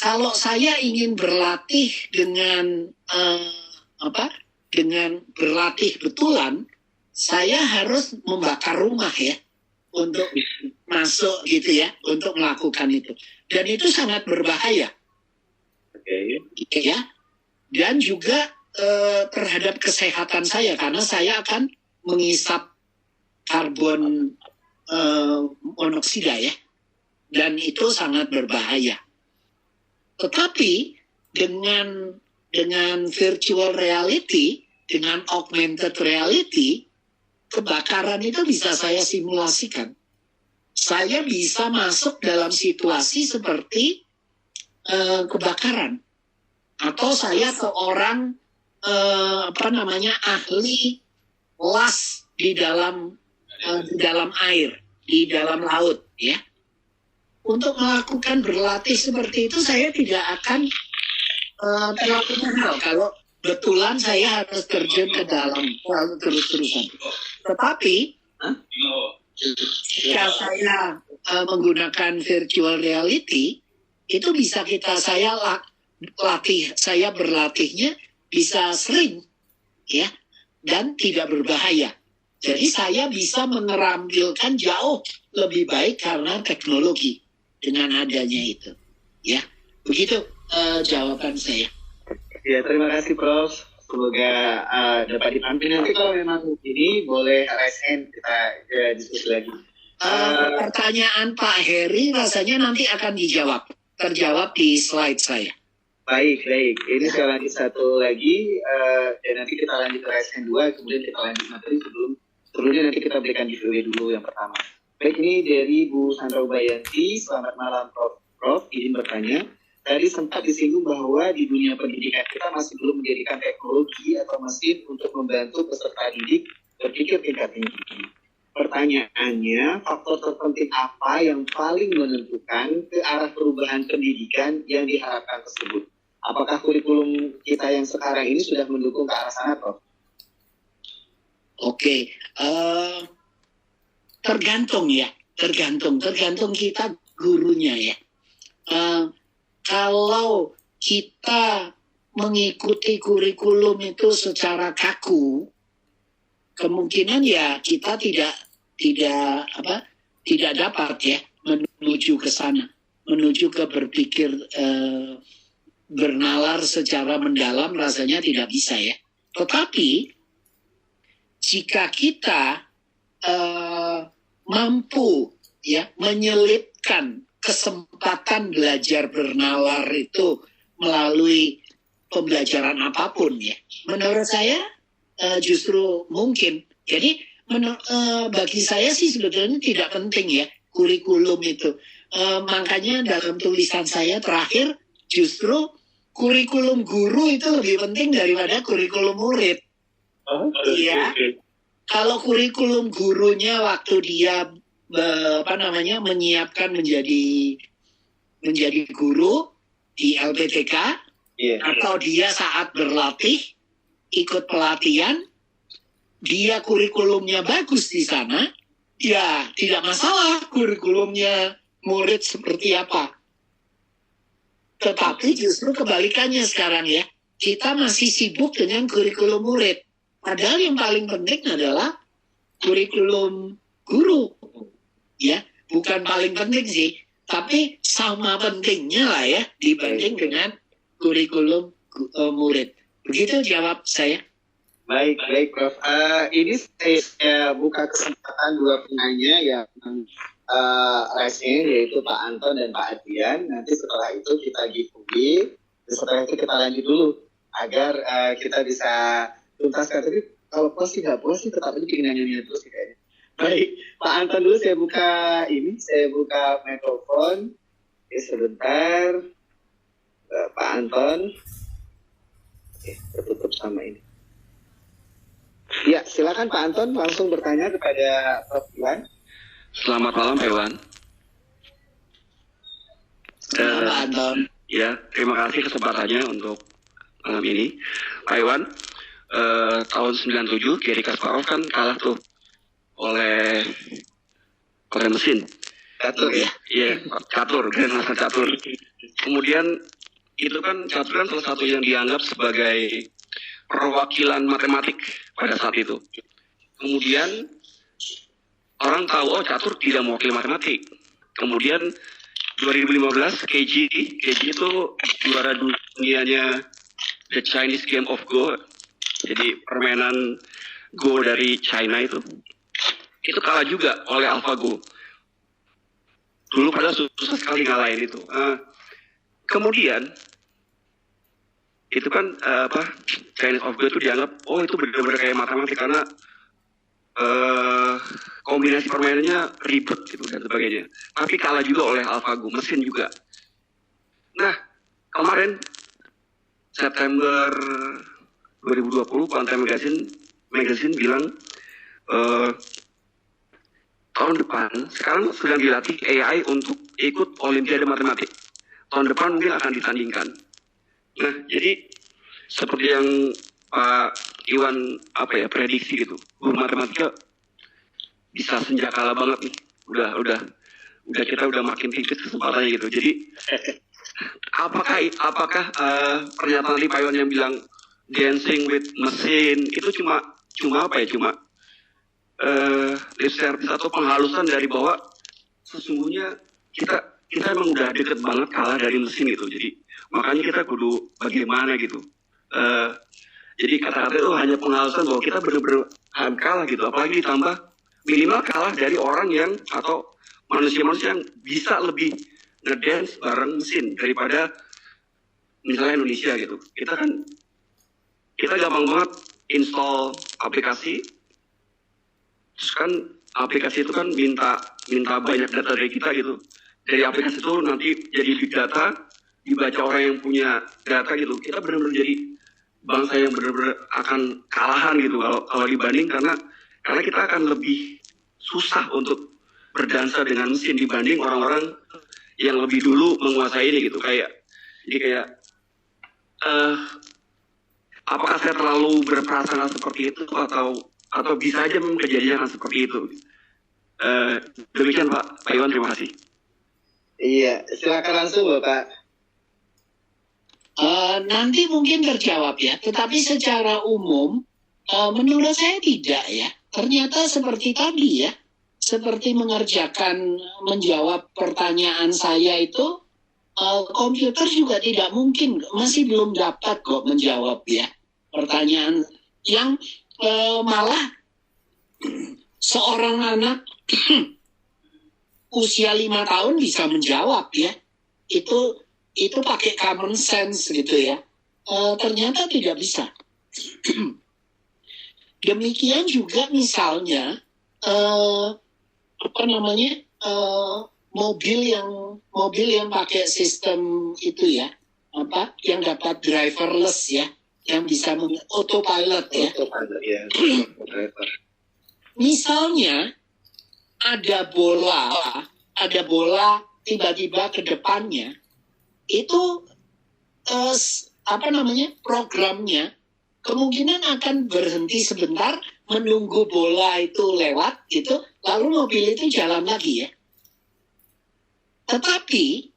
kalau saya ingin berlatih dengan dengan berlatih betulan, saya harus membakar rumah ya untuk masuk gitu ya, untuk melakukan itu. Dan itu sangat berbahaya. Ya. Dan juga terhadap kesehatan saya, karena saya akan mengisap karbon monoksida ya. Dan itu sangat berbahaya. Tetapi dengan virtual reality, dengan augmented reality, kebakaran itu bisa saya simulasikan. Saya bisa masuk dalam situasi seperti kebakaran. Atau saya seorang ahli las di dalam air, di dalam laut ya. Untuk melakukan berlatih seperti itu saya tidak akan terlalu mahal kalau betulan saya harus terjun ke dalam terus-terusan. Tetapi jika saya menggunakan virtual reality, itu bisa saya berlatihnya bisa sering ya, dan tidak berbahaya. Jadi saya bisa menerampilkan jauh lebih baik karena teknologi dengan adanya itu. Ya, begitu jawaban saya. Ya, terima kasih Prof. Semoga dapat dipahami. Nanti kalau memang ini boleh raise hand, kita diskusi lagi. Pertanyaan Pak Heri rasanya nanti akan terjawab di slide saya. Baik. Ini saya lanjut satu lagi, dan nanti kita lanjut raise hand 2, kemudian kita lanjut materi sebelumnya nanti kita berikan giveaway dulu yang pertama. Baik, ini dari Bu Sandra Ubayanti. Selamat malam Prof. Izin bertanya. Tadi sempat disinggung bahwa di dunia pendidikan kita masih belum menjadikan teknologi atau mesin untuk membantu peserta didik berpikir tingkat tinggi. Pertanyaannya, faktor terpenting apa yang paling menentukan ke arah perubahan pendidikan yang diharapkan tersebut? Apakah kurikulum kita yang sekarang ini sudah mendukung ke arah sana, Prof? Oke, tergantung kita gurunya ya. Kalau kita mengikuti kurikulum itu secara kaku, kemungkinan ya kita tidak dapat ya menuju ke sana, menuju ke berpikir bernalar secara mendalam, rasanya tidak bisa ya. Tetapi jika kita mampu ya menyelipkan kesempatan belajar bernalar itu melalui pembelajaran apapun ya, menurut saya justru mungkin. Jadi bagi saya sih sebetulnya tidak penting ya kurikulum itu. Makanya dalam tulisan saya terakhir justru kurikulum guru itu lebih penting daripada kurikulum murid. Iya. Kalau kurikulum gurunya waktu dia menyiapkan menjadi guru di LPTK, atau dia saat berlatih ikut pelatihan, dia kurikulumnya bagus di sana, ya tidak masalah kurikulumnya murid seperti apa. Tetapi justru kebalikannya sekarang ya, kita masih sibuk dengan kurikulum murid. Padahal yang paling penting adalah kurikulum guru. Ya, bukan paling penting sih, tapi sama pentingnya lah ya dibanding dengan kurikulum murid. Begitu jawab saya. Baik Prof. Ini saya buka kesempatan dua penanya yang raise-nya, yaitu Pak Anton dan Pak Adrian. Nanti setelah itu kita giveaway, setelah itu kita lanjut dulu agar kita bisa tuntaskan. Tapi kalau puas sih nggak puas sih, tetap aja bikin nanya terus kayaknya. Baik, Pak Anton dulu saya buka mikrofon. Oke, sebentar. Pak Anton. Oke, tertutup sama ini. Ya, silakan Pak Anton langsung bertanya kepada Prof. Iwan. Selamat malam, Pak Iwan. Pak Anton. Ya, terima kasih kesempatannya untuk malam ini. Pak Iwan, tahun 97 Garry Kasparov kan kalah tuh oleh mesin. Catur ya? Iya, catur, Grandmaster catur. kemudian itu kan catur kan salah satu yang dianggap sebagai perwakilan matematik pada saat itu. Kemudian orang tahu catur tidak mewakili matematik. Kemudian 2015 KG itu juara dunianya The Chinese Game of Go. Jadi permainan Go dari China itu kalah juga oleh AlphaGo. Dulu pada susah sekali ngalahin itu. Kemudian itu kan Chinese of Go itu dianggap itu benar-benar kayak matematik karena kombinasi permainannya ribet gitu dan sebagainya. Tapi kalah juga oleh AlphaGo, mesin juga. Nah, kemarin September 2020 Quantum Magazine bilang tahun depan sekarang sedang dilatih AI untuk ikut Olimpiade Matematik. Tahun depan mungkin akan ditandingkan. Nah, jadi seperti yang Pak Iwan prediksi gitu, guru matematika bisa senjakala banget nih. Udah kita udah makin tipis kesempatannya gitu. Jadi apakah pernyataan dari Pak Iwan yang bilang dancing with mesin itu cuma lip service atau penghalusan dari bahwa sesungguhnya kita emang udah deket banget kalah dari mesin gitu. Jadi makanya kita kudu bagaimana gitu. Jadi kata-kata itu hanya penghalusan bahwa kita benar-benar kalah gitu. Apalagi ditambah minimal kalah dari orang yang atau manusia-manusia yang bisa lebih ngedance bareng mesin daripada misalnya Indonesia gitu. Kita gampang banget install aplikasi. Terus kan aplikasi itu kan minta banyak data dari kita gitu. Dari aplikasi itu nanti jadi big data, dibaca orang yang punya data gitu. Kita benar-benar jadi bangsa yang benar-benar akan kalahan gitu kalau dibanding karena kita akan lebih susah untuk berdansa dengan mesin dibanding orang-orang yang lebih dulu menguasai ini gitu. Jadi apakah saya terlalu berprasangka seperti itu atau bisa aja memang kejadian seperti itu. Demikian Pak Iwan, terima kasih. Iya, silakan langsung Bapak. Nanti mungkin terjawab ya, tetapi secara umum menurut saya tidak ya. Ternyata seperti tadi ya, seperti menjawab pertanyaan saya itu, komputer juga tidak mungkin, masih belum dapat kok menjawab ya pertanyaan yang malah seorang anak usia 5 tahun bisa menjawab ya. Itu pakai common sense gitu ya. Ternyata tidak bisa. Demikian juga misalnya mobil yang pakai sistem itu ya, yang dapat driverless ya, yang bisa autopilot ya. Autopilot ya. Misalnya ada bola tiba-tiba ke depannya, itu programnya kemungkinan akan berhenti sebentar menunggu bola itu lewat gitu, lalu mobil itu jalan lagi ya. Tetapi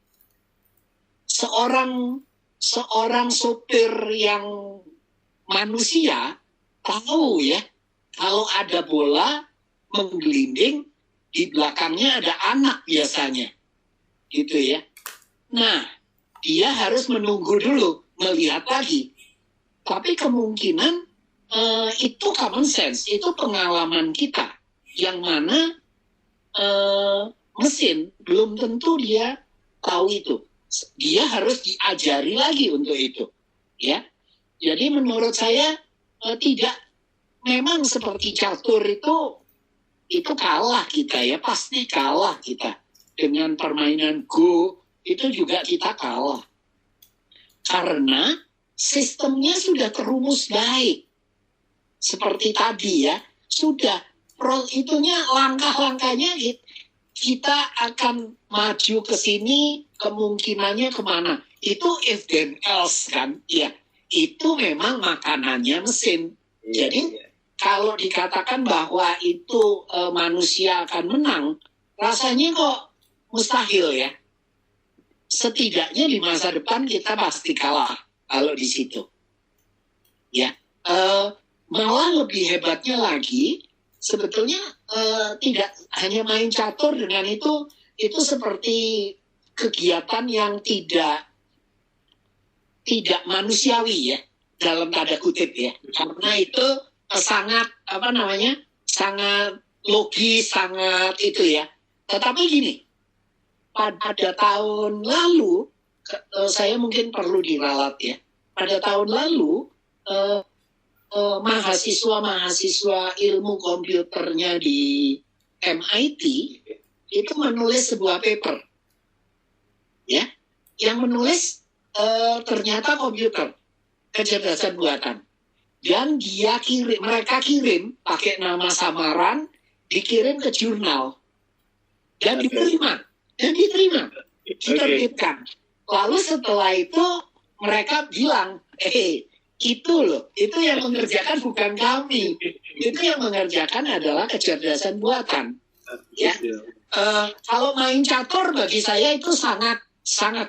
seorang sopir yang manusia tahu ya, kalau ada bola menggelinding di belakangnya ada anak biasanya gitu ya. Nah, dia harus menunggu dulu, melihat lagi. Tapi kemungkinan itu common sense, itu pengalaman kita. Yang mana mesin belum tentu dia tahu itu. Dia harus diajari lagi untuk itu. Ya, jadi menurut saya tidak, memang seperti catur itu kalah kita ya, pasti kalah kita. Dengan permainan Go itu juga kita kalah. Karena sistemnya sudah terumus baik. Seperti tadi ya, sudah langkah-langkahnya kita akan maju ke sini, kemungkinannya kemana. Itu if then else kan, ya. Itu memang makanannya mesin. Jadi kalau dikatakan bahwa itu manusia akan menang, rasanya kok mustahil ya. setidaknya di masa depan kita pasti kalah kalau di situ. Ya, malah lebih hebatnya lagi, sebetulnya tidak hanya main catur dengan itu seperti kegiatan yang tidak manusiawi ya, dalam tanda kutip ya, karena itu sangat sangat logis, sangat itu ya. Tetapi gini, pada tahun lalu saya mungkin perlu diralat ya. Pada tahun lalu mahasiswa ilmu komputernya di MIT itu menulis sebuah paper ya, yang menulis ternyata komputer kecerdasan buatan, dan mereka kirim pakai nama samaran, dikirim ke jurnal dan diterima diterbitkan. Lalu setelah itu mereka bilang, itu yang mengerjakan bukan kami, itu yang mengerjakan adalah kecerdasan buatan ya. Kalau main catur bagi saya itu sangat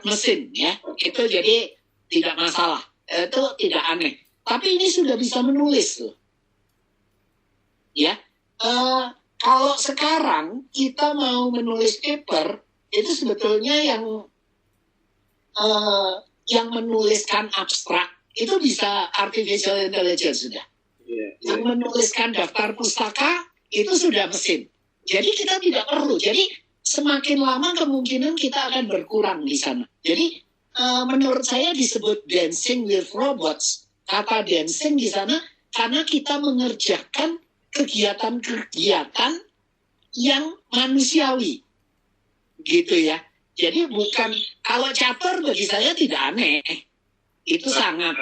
mesin ya, itu jadi tidak masalah, itu tidak aneh. Tapi ini sudah bisa menulis loh ya. Kalau sekarang kita mau menulis paper, itu sebetulnya yang menuliskan abstrak itu bisa artificial intelligence sudah. Yang menuliskan daftar pustaka itu sudah mesin. Jadi kita tidak perlu. Jadi semakin lama kemungkinan kita akan berkurang di sana. Jadi menurut saya disebut dancing with robots. Kata dancing di sana karena kita mengerjakan kegiatan-kegiatan yang manusiawi, gitu ya. Jadi bukan, kalau catur bagi saya tidak aneh. Itu sangat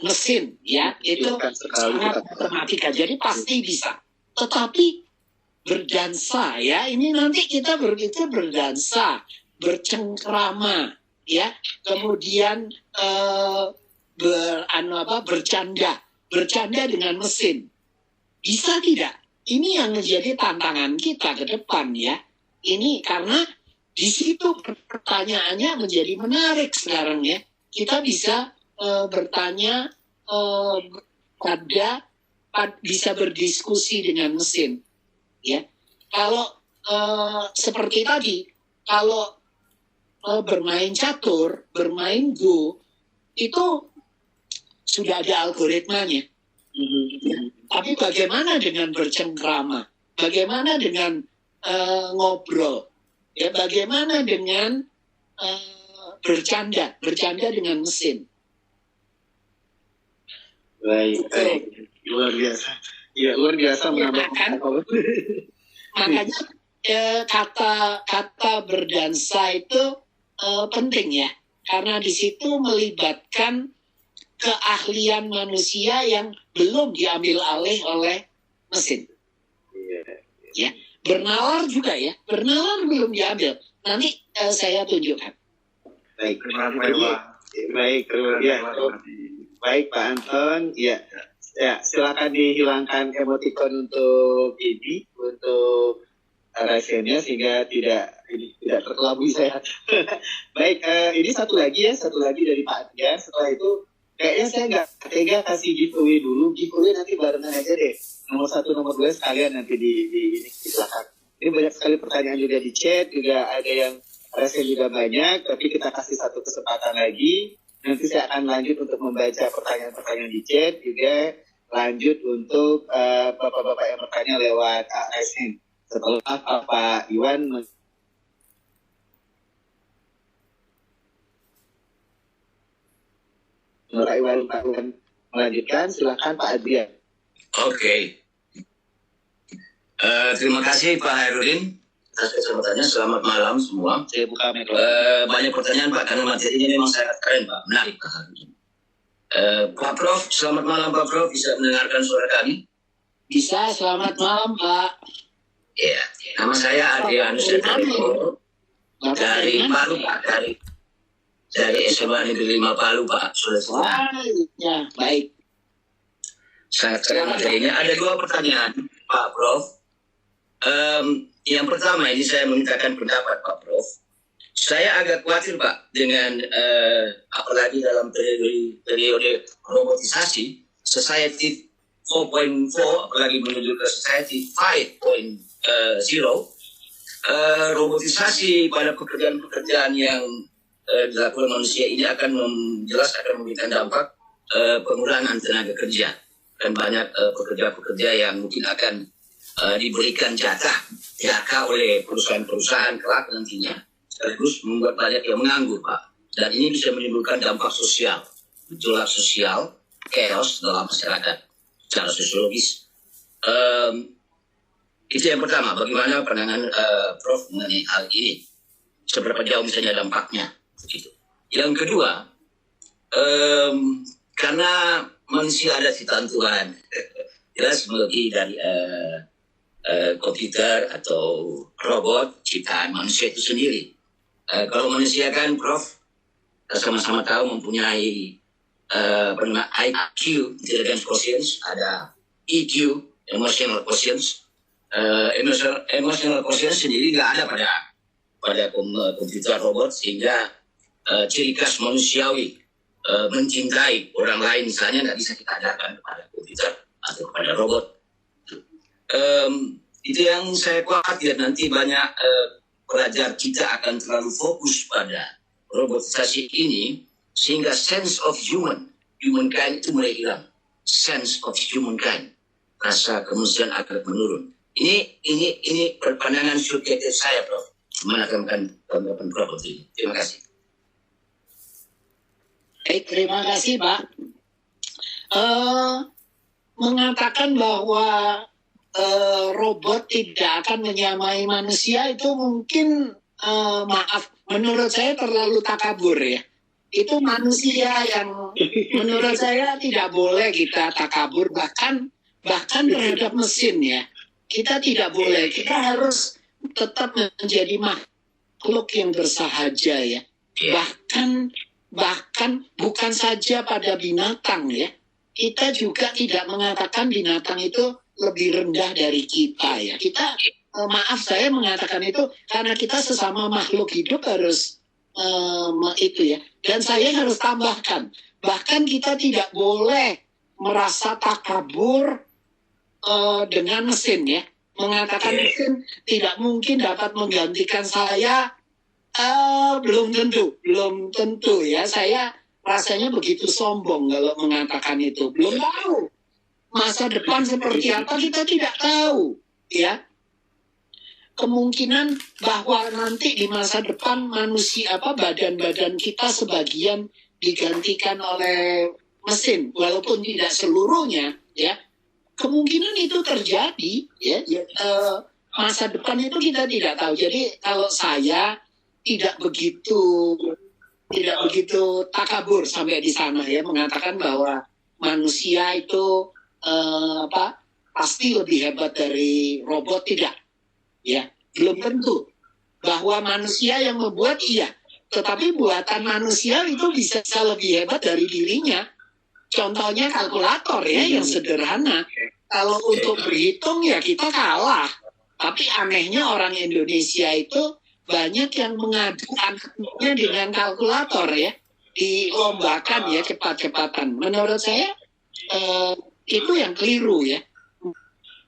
mesin ya. Itu sangat matematika. Jadi pasti bisa. Tetapi berdansa ya, ini nanti kita berdansa, bercengkrama ya, kemudian bercanda dengan mesin, bisa tidak? Ini yang menjadi tantangan kita ke depan ya. Ini karena di situ pertanyaannya menjadi menarik sekarang ya. Kita bisa bertanya bisa berdiskusi dengan mesin ya. Kalau seperti tadi, kalau bermain catur, bermain Go, itu sudah ada algoritmanya. Tapi bagaimana dengan bercengkrama? Bagaimana dengan ngobrol? Ya, bagaimana dengan bercanda dengan mesin? Baik. Luar biasa. Ya, luar biasa menambahkan. Makanya kata berdansa itu penting ya, karena di situ melibatkan keahlian manusia yang belum diambil alih oleh mesin. Ya, bernalar juga ya, bernalar belum diambil. Nanti saya tunjukkan. Baik, baik Pak Anton. Ya, silakan dihilangkan emoticon untuk ini, untuk rahasia sehingga tidak terkelabui saya. Baik, ini satu lagi dari Pak Adrian. Setelah itu kayaknya saya nggak tega kasih giveaway dulu. Giveaway nanti barengan aja deh. Nomor 1, nomor 2 sekalian nanti di belakang. Ini banyak sekali pertanyaan juga di chat, juga ada yang rahasia juga banyak. Tapi kita kasih satu kesempatan lagi. Nanti saya akan lanjut untuk membaca pertanyaan-pertanyaan di chat, juga lanjut untuk bapak-bapak yang bertanya lewat ASN. Setelah Pak Iwan melanjutkan, silakan Pak Adrian. Oke. Terima kasih Pak Hairudin atas kesempatannya. Selamat malam semua. Saya buka mikrofon. Banyak pertanyaan Pak, karena materinya memang sangat keren Pak, menarik Pak Hairudin. Pak Prof, selamat malam Pak Prof, bisa mendengarkan suara kami? Bisa, selamat malam Pak. Ya, nama saya Adrianus Enrico dari Palu Pak, dari SMA Negeri 5 Palu Pak, Sulawesi. Ya, baik. Sangat keren materinya. Ada 2 pertanyaan Pak Prof. Yang pertama, ini saya memintakan pendapat Pak Prof. Saya agak khawatir Pak dengan apalagi dalam periode robotisasi, society 4.4 apalagi menuju ke society 5.0, robotisasi pada pekerjaan-pekerjaan yang dilakukan manusia ini akan jelas akan memberikan dampak pengurangan tenaga kerja, dan banyak pekerja-pekerja yang mungkin akan diberikan jatah oleh perusahaan-perusahaan kelak nantinya, sekaligus membuat banyak yang menganggur Pak, dan ini bisa menimbulkan dampak sosial, gejolak sosial, chaos dalam masyarakat secara sosiologis. Itu yang pertama, bagaimana pandangan Prof mengenai hal ini, seberapa jauh misalnya dampaknya begitu. Yang kedua, karena manusia ada ciptaan Tuhan, jelas melebihi dari komputer atau robot, ciptaan manusia itu sendiri. Kalau manusia kan Prof, kita sama-sama tahu mempunyai IQ, intelligence quotient, ada EQ, emotional quotient. Emotional quotient sendiri nggak ada pada komputer robot, sehingga ciri khas manusiawi mencintai orang lain misalnya nggak bisa kita ajarkan kepada komputer atau kepada robot. Itu yang saya khawatir, nanti banyak pelajar kita akan terlalu fokus pada robotisasi ini, sehingga sense of humankind itu mulai hilang. Sense of humankind, rasa kemanusiaan akan menurun. Ini pandangan subjektif saya, Prof. Gimana tanggapan Prof ini? Terima kasih. Terima kasih, Pak. Mengatakan bahwa robot tidak akan menyamai manusia itu mungkin maaf, menurut saya terlalu takabur ya. Itu manusia yang menurut saya tidak boleh kita takabur, bahkan terhadap mesin ya. Kita tidak boleh, kita harus tetap menjadi makhluk yang bersahaja ya. Bahkan bukan saja pada binatang ya. Kita juga tidak mengatakan binatang itu lebih rendah dari kita ya. Kita maaf saya mengatakan itu karena kita sesama makhluk hidup harus itu ya. Dan saya harus tambahkan, bahkan kita tidak boleh merasa takabur dengan mesin ya. Mengatakan mesin tidak mungkin dapat menggantikan saya, belum tentu ya. Saya rasanya begitu sombong kalau mengatakan itu. Belum tahu masa depan seperti apa, kita tidak tahu ya. Kemungkinan bahwa nanti di masa depan badan-badan kita sebagian digantikan oleh mesin, walaupun tidak seluruhnya ya. Kemungkinan itu terjadi ya. Masa depan itu kita tidak tahu. Jadi kalau saya tidak begitu takabur sampai di sana ya, mengatakan bahwa manusia itu pasti lebih hebat dari robot, tidak ya, belum tentu. Bahwa manusia yang membuat iya, tetapi buatan manusia itu bisa lebih hebat dari dirinya. Contohnya kalkulator ya, yang sederhana. Kalau untuk berhitung ya kita kalah. Tapi anehnya orang Indonesia itu banyak yang mengadu anaknya dengan kalkulator ya, dilombakan ya cepat-cepatan. Menurut saya itu yang keliru ya,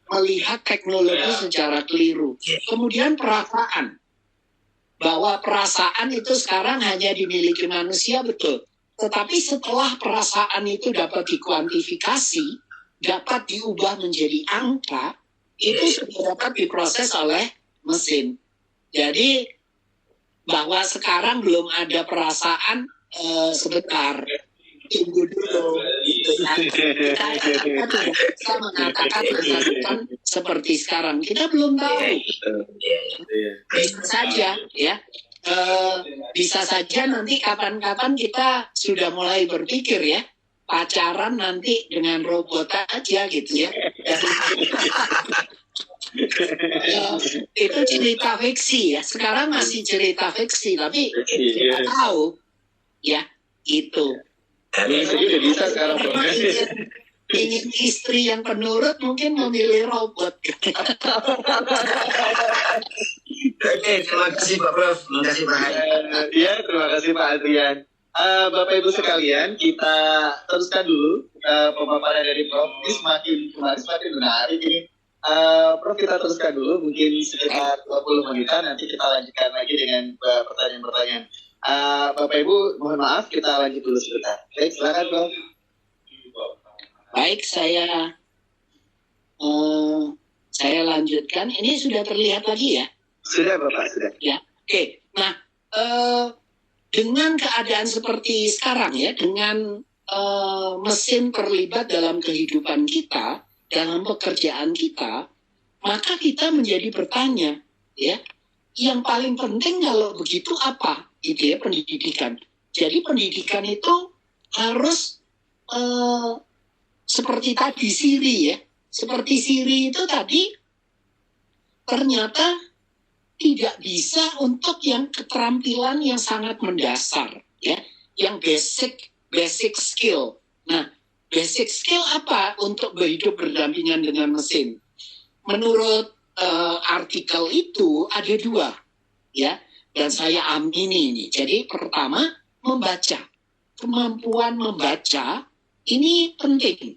melihat teknologi secara keliru. Kemudian perasaan, bahwa perasaan itu sekarang hanya dimiliki manusia, betul. Tetapi setelah perasaan itu dapat dikuantifikasi, dapat diubah menjadi angka, itu sudah dapat diproses oleh mesin. Jadi bahwa sekarang belum ada perasaan, sebentar, tunggu dulu. Kita bisa mengatakan masa depan seperti sekarang. Kita belum tahu. Bisa saja ya. Bisa saja nanti kapan-kapan kita sudah mulai berpikir ya, pacaran nanti dengan robot aja gitu ya. Itu cerita fiksi ya. Sekarang masih cerita fiksi, tapi kita tahu ya itu. Udah bisa sekarang. Ingin istri yang penurut mungkin memilih robot. Oke, terima kasih Pak Prof. Terima kasih Pak Hai. Ya, terima kasih Pak Adrian. Bapak Ibu sekalian, kita teruskan dulu pemaparan dari Prof. Ini semakin menarik ini. Prof, kita teruskan dulu, mungkin sekitar 20 menitan, nanti kita lanjutkan lagi dengan pertanyaan-pertanyaan. Bapak Ibu, mohon maaf, kita lanjut dulu sebentar. Baik, silakan Prof. Baik, saya lanjutkan. Ini sudah terlihat lagi ya? Sudah Bapak, sudah. Ya, oke. Nah, dengan keadaan seperti sekarang ya, dengan mesin terlibat dalam kehidupan kita, dalam pekerjaan kita, maka kita menjadi bertanya, ya, yang paling penting kalau begitu apa? Gitu ya, pendidikan. Jadi pendidikan itu harus seperti tadi Siri ya, seperti Siri itu tadi ternyata tidak bisa untuk yang keterampilan yang sangat mendasar ya, yang basic skill. Nah, basic skill apa untuk hidup berdampingan dengan mesin? Menurut artikel itu ada 2 ya, dan saya amini ini. Jadi pertama, membaca. Kemampuan membaca ini penting.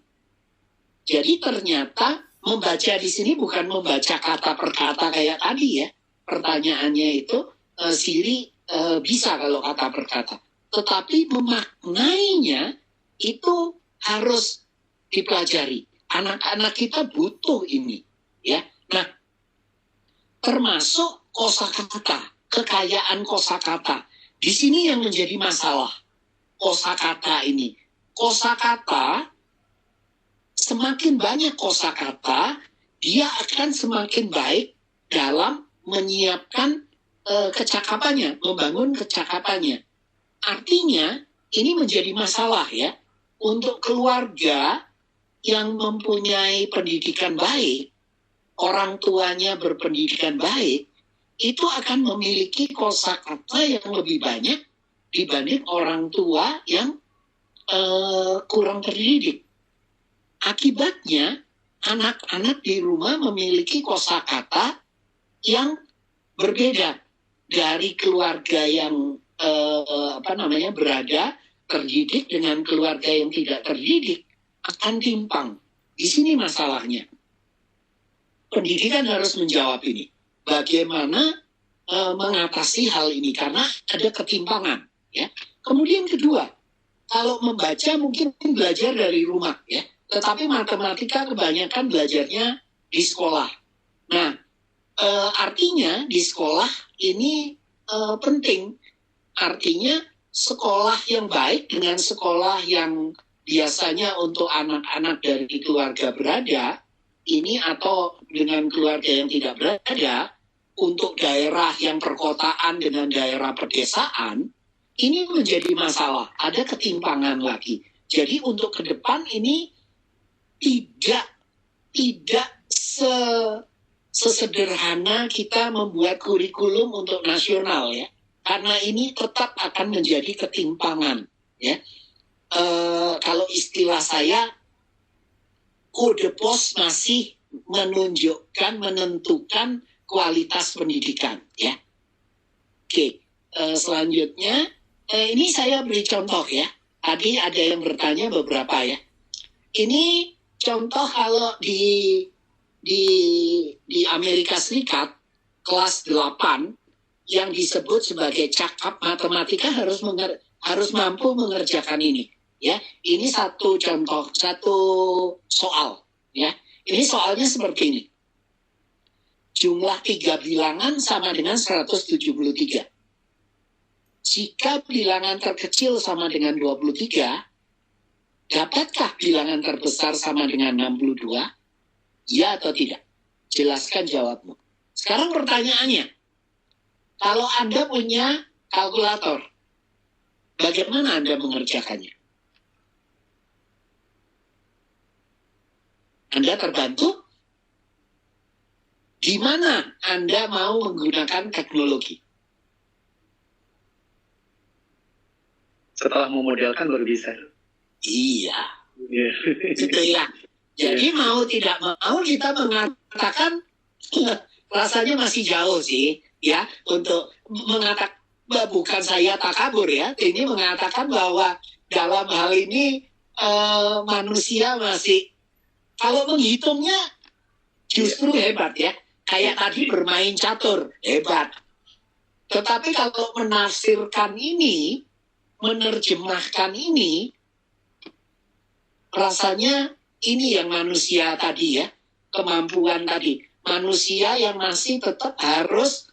Jadi ternyata membaca di sini bukan membaca kata per kata kayak tadi ya. Pertanyaannya itu Siri bisa kalau kata per kata. Tetapi memaknainya itu harus dipelajari. Anak-anak kita butuh ini, ya. Nah, termasuk kosakata, kekayaan kosakata. Di sini yang menjadi masalah kosakata ini. Kosakata, semakin banyak kosakata, dia akan semakin baik dalam menyiapkan kecakapannya, membangun kecakapannya. Artinya, ini menjadi masalah ya. Untuk keluarga yang mempunyai pendidikan baik, orang tuanya berpendidikan baik, itu akan memiliki kosakata yang lebih banyak dibanding orang tua yang kurang terdidik. Akibatnya, anak-anak di rumah memiliki kosakata yang berbeda dari keluarga yang berada terdidik dengan keluarga yang tidak terdidik, akan timpang. Di sini masalahnya. Pendidikan harus menjawab ini. Bagaimana mengatasi hal ini, karena ada ketimpangan. Ya. Kemudian kedua, kalau membaca mungkin belajar dari rumah, ya. Tetapi matematika kebanyakan belajarnya di sekolah. Nah, artinya di sekolah ini penting. Artinya sekolah yang baik dengan sekolah yang biasanya untuk anak-anak dari keluarga berada, ini atau dengan keluarga yang tidak berada, untuk daerah yang perkotaan dengan daerah pedesaan, ini menjadi masalah. Ada ketimpangan lagi. Jadi untuk ke depan ini tidak sesederhana kita membuat kurikulum untuk nasional ya, karena ini tetap akan menjadi ketimpangan ya. Kalau istilah saya, kode pos masih menentukan kualitas pendidikan ya. Oke, selanjutnya ini saya beri contoh ya. Tadi ada yang bertanya beberapa ya. Ini contoh kalau di Amerika Serikat kelas 8 yang disebut sebagai cakap matematika harus mampu mengerjakan ini ya. Ini satu contoh, satu soal ya. Ini soalnya seperti ini. Jumlah 3 bilangan sama dengan 173. Jika bilangan terkecil sama dengan 23, dapatkah bilangan terbesar sama dengan 62? Ya atau tidak? Jelaskan jawabmu. Sekarang pertanyaannya, kalau Anda punya kalkulator, bagaimana Anda mengerjakannya? Anda terbantu? Di mana Anda mau menggunakan teknologi? Setelah memodelkan baru bisa. Iya. Gitu ya. Jadi mau tidak mau kita mengatakan rasanya masih jauh sih. ya, untuk mengatakan, bukan saya takabur ya, ini mengatakan bahwa dalam hal ini manusia masih, kalau menghitungnya justru hebat ya, kayak tadi bermain catur, hebat. Tetapi kalau menafsirkan ini, menerjemahkan ini, rasanya ini yang manusia tadi ya, kemampuan tadi. Manusia yang masih tetap harus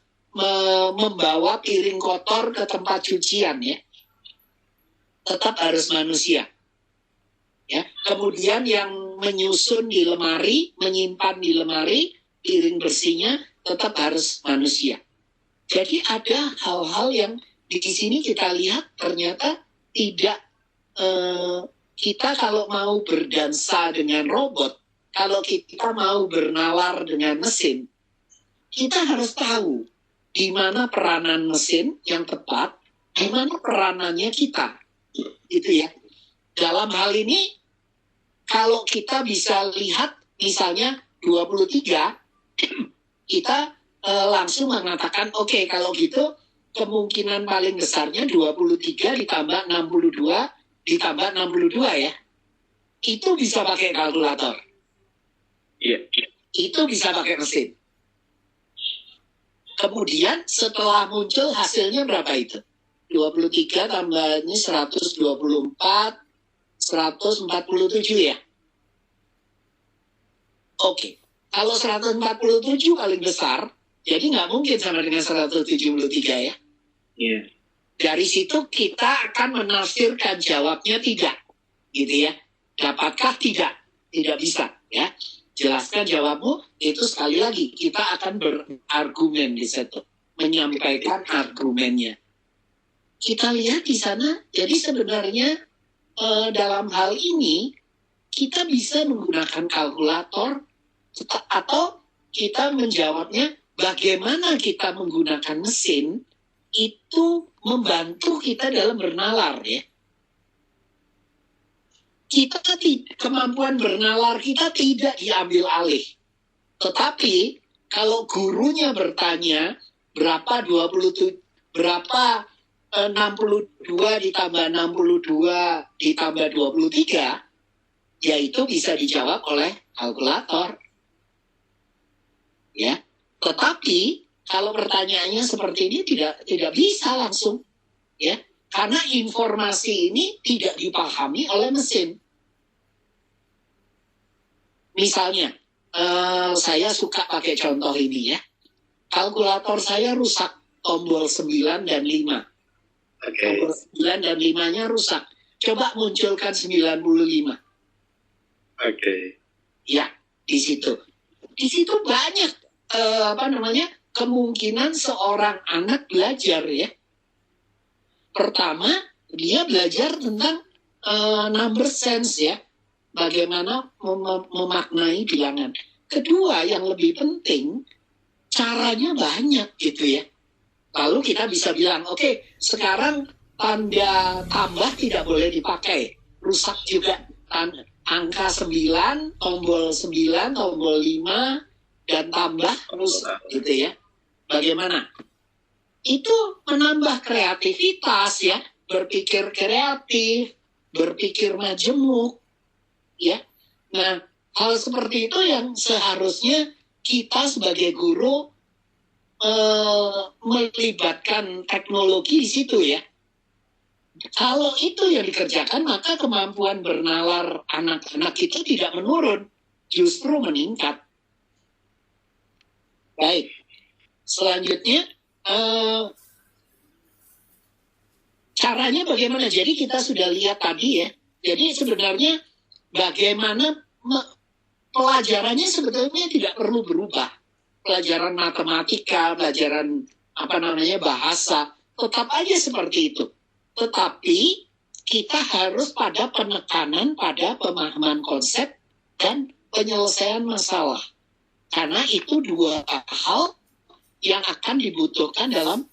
membawa piring kotor ke tempat cucian ya. Tetap harus manusia. Ya. Kemudian yang menyusun di lemari, menyimpan di lemari, piring bersihnya tetap harus manusia. Jadi ada hal-hal yang di sini kita lihat ternyata tidak, kita kalau mau berdansa dengan robot, kalau kita mau bernalar dengan mesin, kita harus tahu di mana peranan mesin yang tepat, di mana peranannya kita. Itu ya. Dalam hal ini, kalau kita bisa lihat misalnya 23, kita langsung mengatakan, oke, kalau gitu kemungkinan paling besarnya 23 ditambah 62 ditambah 62 ya. Itu bisa pakai kalkulator. Iya. Itu bisa pakai mesin. Kemudian setelah muncul hasilnya berapa itu? 23 tambahnya 124, 147 ya. Oke. Kalau 147 paling besar, jadi nggak mungkin sama dengan 173 ya. Iya. Dari situ kita akan menafsirkan jawabnya tidak, gitu ya. Dapatkah tidak? Tidak bisa, ya. Jelaskan jawabmu, itu sekali lagi kita akan berargumen di situ, menyampaikan argumennya. Kita lihat di sana, jadi sebenarnya dalam hal ini kita bisa menggunakan kalkulator atau kita menjawabnya. Bagaimana kita menggunakan mesin itu membantu kita dalam bernalar ya. Kemampuan bernalar kita tidak diambil alih. Tetapi kalau gurunya bertanya berapa 62 ditambah 62 ditambah 23, yaitu bisa dijawab oleh kalkulator. Ya. Tetapi kalau pertanyaannya seperti ini tidak bisa langsung, ya, karena informasi ini tidak dipahami oleh mesin. Misalnya, saya suka pakai contoh ini ya, kalkulator saya rusak, tombol 9 dan 5. Oke. Tombol 9 dan 5-nya rusak. Coba munculkan 95. Oke. Ya, di situ. Di situ banyak kemungkinan seorang anak belajar ya. Pertama, dia belajar tentang number sense ya, bagaimana memaknai bilangan. Kedua, yang lebih penting, caranya banyak gitu ya. Lalu kita bisa bilang, oke, sekarang tanda tambah tidak boleh dipakai, rusak juga. Angka 9, tombol 9, tombol 5, dan tambah terus gitu ya. Bagaimana? Itu menambah kreativitas ya, berpikir kreatif, berpikir majemuk ya. Nah, hal seperti itu yang seharusnya kita sebagai guru melibatkan teknologi di situ ya. Kalau itu yang dikerjakan, maka kemampuan bernalar anak-anak itu tidak menurun, justru meningkat. Baik, selanjutnya caranya bagaimana? Jadi kita sudah lihat tadi ya. Jadi sebenarnya bagaimana pelajarannya sebetulnya tidak perlu berubah. Pelajaran matematika, pelajaran bahasa, tetap aja seperti itu. Tetapi kita harus pada penekanan pada pemahaman konsep dan penyelesaian masalah. Karena itu dua hal yang akan dibutuhkan dalam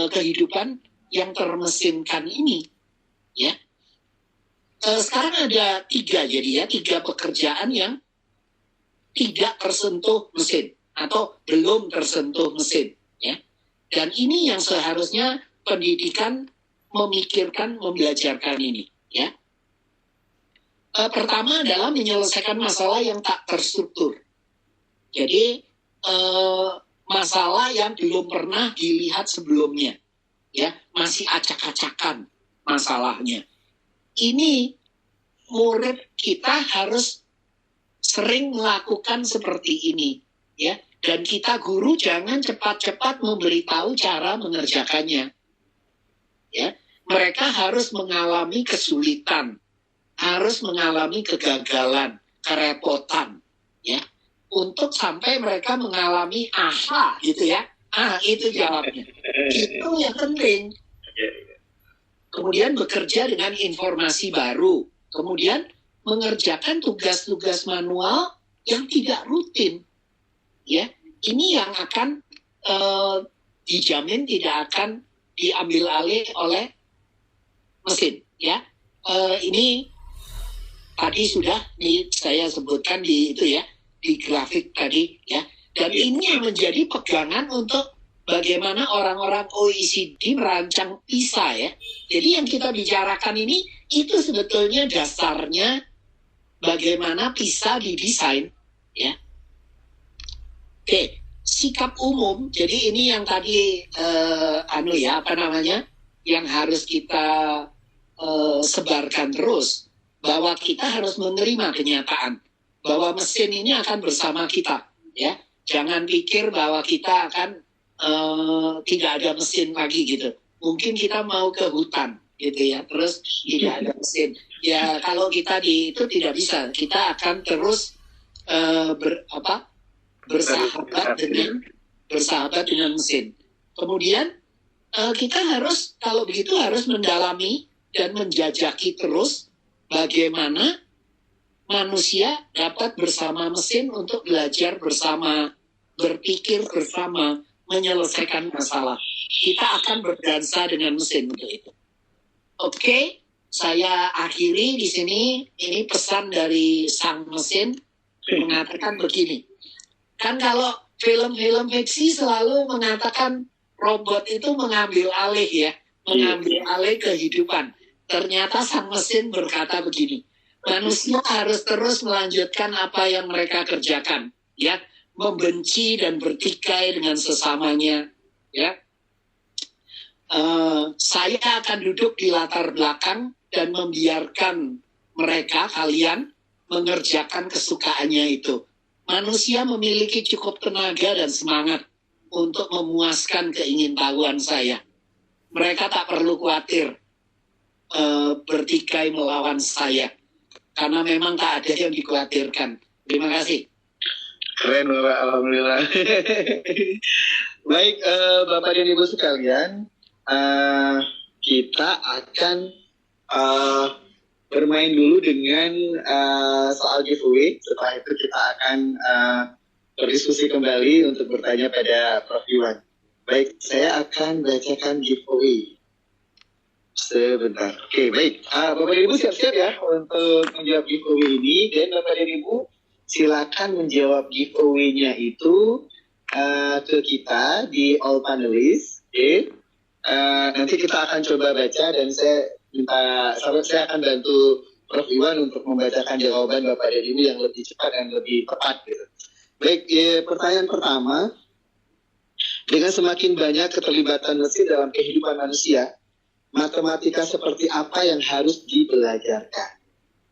kehidupan yang termesinkan ini. Ya. Sekarang ada 3 pekerjaan yang tidak tersentuh mesin atau belum tersentuh mesin. Ya. Dan ini yang seharusnya pendidikan memikirkan, membelajarkan ini. Ya. Pertama adalah menyelesaikan masalah yang tak terstruktur. Jadi masalah yang belum pernah dilihat sebelumnya, ya, masih acak-acakan masalahnya. Ini murid kita harus sering melakukan seperti ini, ya. Dan kita guru jangan cepat-cepat memberitahu cara mengerjakannya. Ya, mereka harus mengalami kesulitan, harus mengalami kegagalan, kerepotan, ya, untuk sampai mereka mengalami aha, gitu ya. Itu jawabnya. Itu yang penting. Kemudian bekerja dengan informasi baru. Kemudian mengerjakan tugas-tugas manual yang tidak rutin. Ya, ini yang akan dijamin tidak akan diambil alih oleh mesin. Ya, ini tadi sudah saya sebutkan di itu ya, di grafik tadi ya. Dan ini yang menjadi pegangan untuk bagaimana orang-orang OECD merancang PISA ya. Jadi yang kita bicarakan ini itu sebetulnya dasarnya bagaimana PISA didesain ya. Oke, sikap umum. Jadi ini yang tadi yang harus kita sebarkan terus, bahwa kita harus menerima kenyataan bahwa mesin ini akan bersama kita, ya. Jangan pikir bahwa kita akan tidak ada mesin lagi gitu. Mungkin kita mau ke hutan gitu ya, terus tidak ada mesin. Ya kalau kita itu tidak bisa. Kita akan terus bersahabat dengan mesin. Kemudian kita harus, kalau begitu harus mendalami dan menjajaki terus bagaimana manusia dapat bersama mesin untuk belajar bersama, berpikir bersama, menyelesaikan masalah. Kita akan berdansa dengan mesin untuk itu. Oke, saya akhiri di sini. Ini pesan dari sang mesin mengatakan begini. Kan kalau film-film fiksi selalu mengatakan robot itu mengambil alih ya, mengambil alih kehidupan. Ternyata sang mesin berkata begini, manusia harus terus melanjutkan apa yang mereka kerjakan, ya, membenci dan bertikai dengan sesamanya, ya. Saya akan duduk di latar belakang dan membiarkan mereka, kalian, mengerjakan kesukaannya itu. Manusia memiliki cukup tenaga dan semangat untuk memuaskan keingintahuan saya. Mereka tak perlu khawatir bertikai melawan saya, karena memang tak ada yang dikhawatirkan. Terima kasih. Keren Bapak, alhamdulillah. Baik, Bapak dan Ibu sekalian, kita akan bermain dulu dengan soal giveaway. Setelah itu kita akan berdiskusi kembali untuk bertanya pada Prof. Iwan. Baik, saya akan bacakan giveaway. Sebentar. Oke, baik. Bapak dan Ibu siap-siap ya untuk menjawab giveaway ini. Dan Bapak dan Ibu silakan menjawab giveaway-nya itu ke kita di all panelists. Oke. Nanti kita akan coba baca dan saya akan bantu Prof. Iwan untuk membacakan jawaban Bapak dan Ibu yang lebih cepat dan lebih tepat. Gitu. Baik, pertanyaan pertama. Dengan semakin banyak keterlibatan mesin dalam kehidupan manusia, matematika seperti apa yang harus dibelajarkan?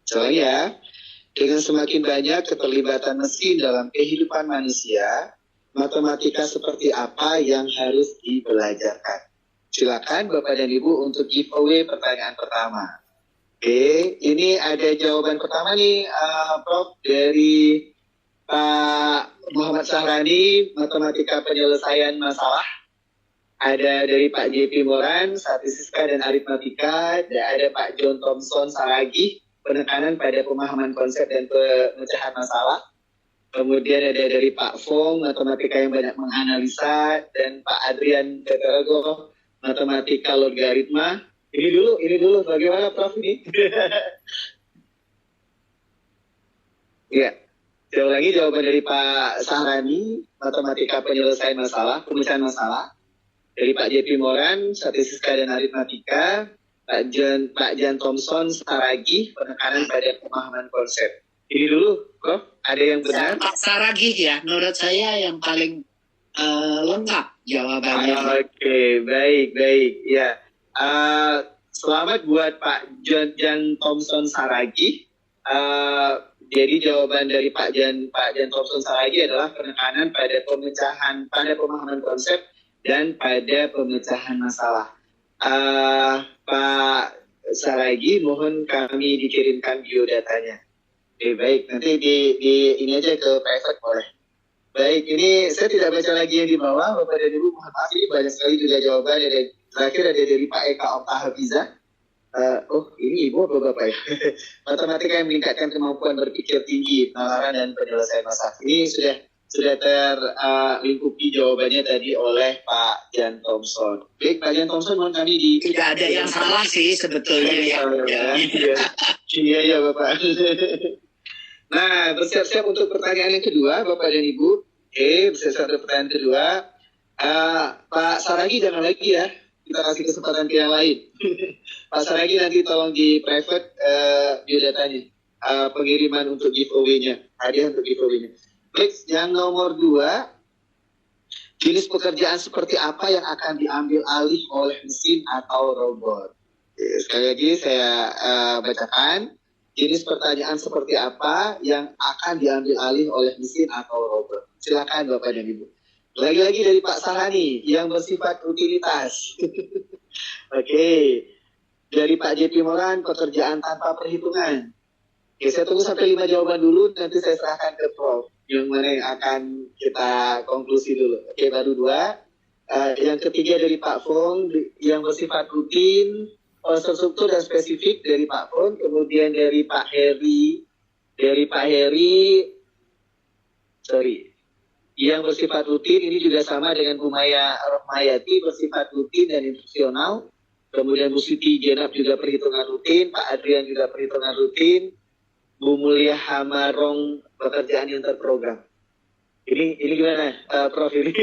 Soalnya ya, dengan semakin banyak keterlibatan mesin dalam kehidupan manusia, matematika seperti apa yang harus dibelajarkan? Silakan Bapak dan Ibu untuk giveaway pertanyaan pertama. Oke, ini ada jawaban pertama nih, Prof, dari Pak Muhammad Sahrani, matematika penyelesaian masalah. Ada dari Pak JP Moran, statistika dan aritmatika. Ada Pak John Thompson Saragih, penekanan pada pemahaman konsep dan pemecahan masalah. Kemudian ada dari Pak Fong, matematika yang banyak menganalisa. Dan Pak Adrian Tetrago, matematika logaritma. Ini dulu. Bagaimana Prof ini? Ya. Saya ulangi jawaban dari Pak Sahrani, matematika penyelesaian masalah, pemecahan masalah. Dari Pak JP Moran, Statistika dan Aritmatika. Pak Jan Thompson, Saragih, penekanan pada pemahaman konsep. Ini dulu, Prof. Ada yang benar? Pak Saragih ya, menurut saya yang paling lengkap jawabannya. Oke, baik. Ya, selamat buat Pak Jan Thompson Saragih. Jadi jawaban dari Pak Jan Thompson Saragih adalah penekanan pada pemahaman konsep dan pada pemecahan masalah. Pak Saragih, mohon kami dikirimkan biodatanya. Oke, baik. Nanti ini aja ke private boleh. Baik, ini saya tidak baca lagi yang di bawah, Bapak dan Ibu. Mohon maaf, ini banyak sekali juga jawaban. Terakhir ada dari Pak Eka Okta Hafiza. Ini Ibu apa Bapak ya? Matematika yang meningkatkan kemampuan berpikir tinggi, penalaran dan penyelesaian masalah. Ini sudah terlingkupi jawabannya tadi oleh Pak Jan Thompson. Baik, Pak Jan Thompson, mohon kami di... Tidak ada yang salah sih sebetulnya ya. Iya Bapak. Nah, bersiap-siap untuk pertanyaan yang kedua, Bapak dan Ibu. Oke, bersiap-siap untuk pertanyaan kedua. Pak Saragih jangan lagi ya, kita kasih kesempatan ke yang lain. Pak Saragih nanti tolong di private biodatanya, pengiriman untuk giveaway-nya, hadiah untuk giveaway-nya. Baik, yang nomor 2, jenis pekerjaan seperti apa yang akan diambil alih oleh mesin atau robot? Sekali lagi saya bacakan. Jenis pertanyaan seperti apa yang akan diambil alih oleh mesin atau robot? Silakan Bapak dan Ibu. Lagi-lagi dari Pak Sarani yang bersifat rutinitas. Oke. Dari Pak JP Moran, pekerjaan tanpa perhitungan. Oke, saya tunggu sampai 5 jawaban dulu, nanti saya serahkan ke Prof. Yang mana yang akan kita konklusi dulu. Oke, baru 2. Yang ketiga dari Pak Fong, yang bersifat rutin, struktur dan spesifik dari Pak Fong. Kemudian dari Pak Heri, yang bersifat rutin, ini juga sama dengan Bu Maya Rohmayati, bersifat rutin dan instruksional. Kemudian Bu Siti Jenab juga perhitungan rutin, Pak Adrian juga perhitungan rutin, Bu Mulia Hamarong pekerjaan yang terprogram. Ini gimana, Prof ini?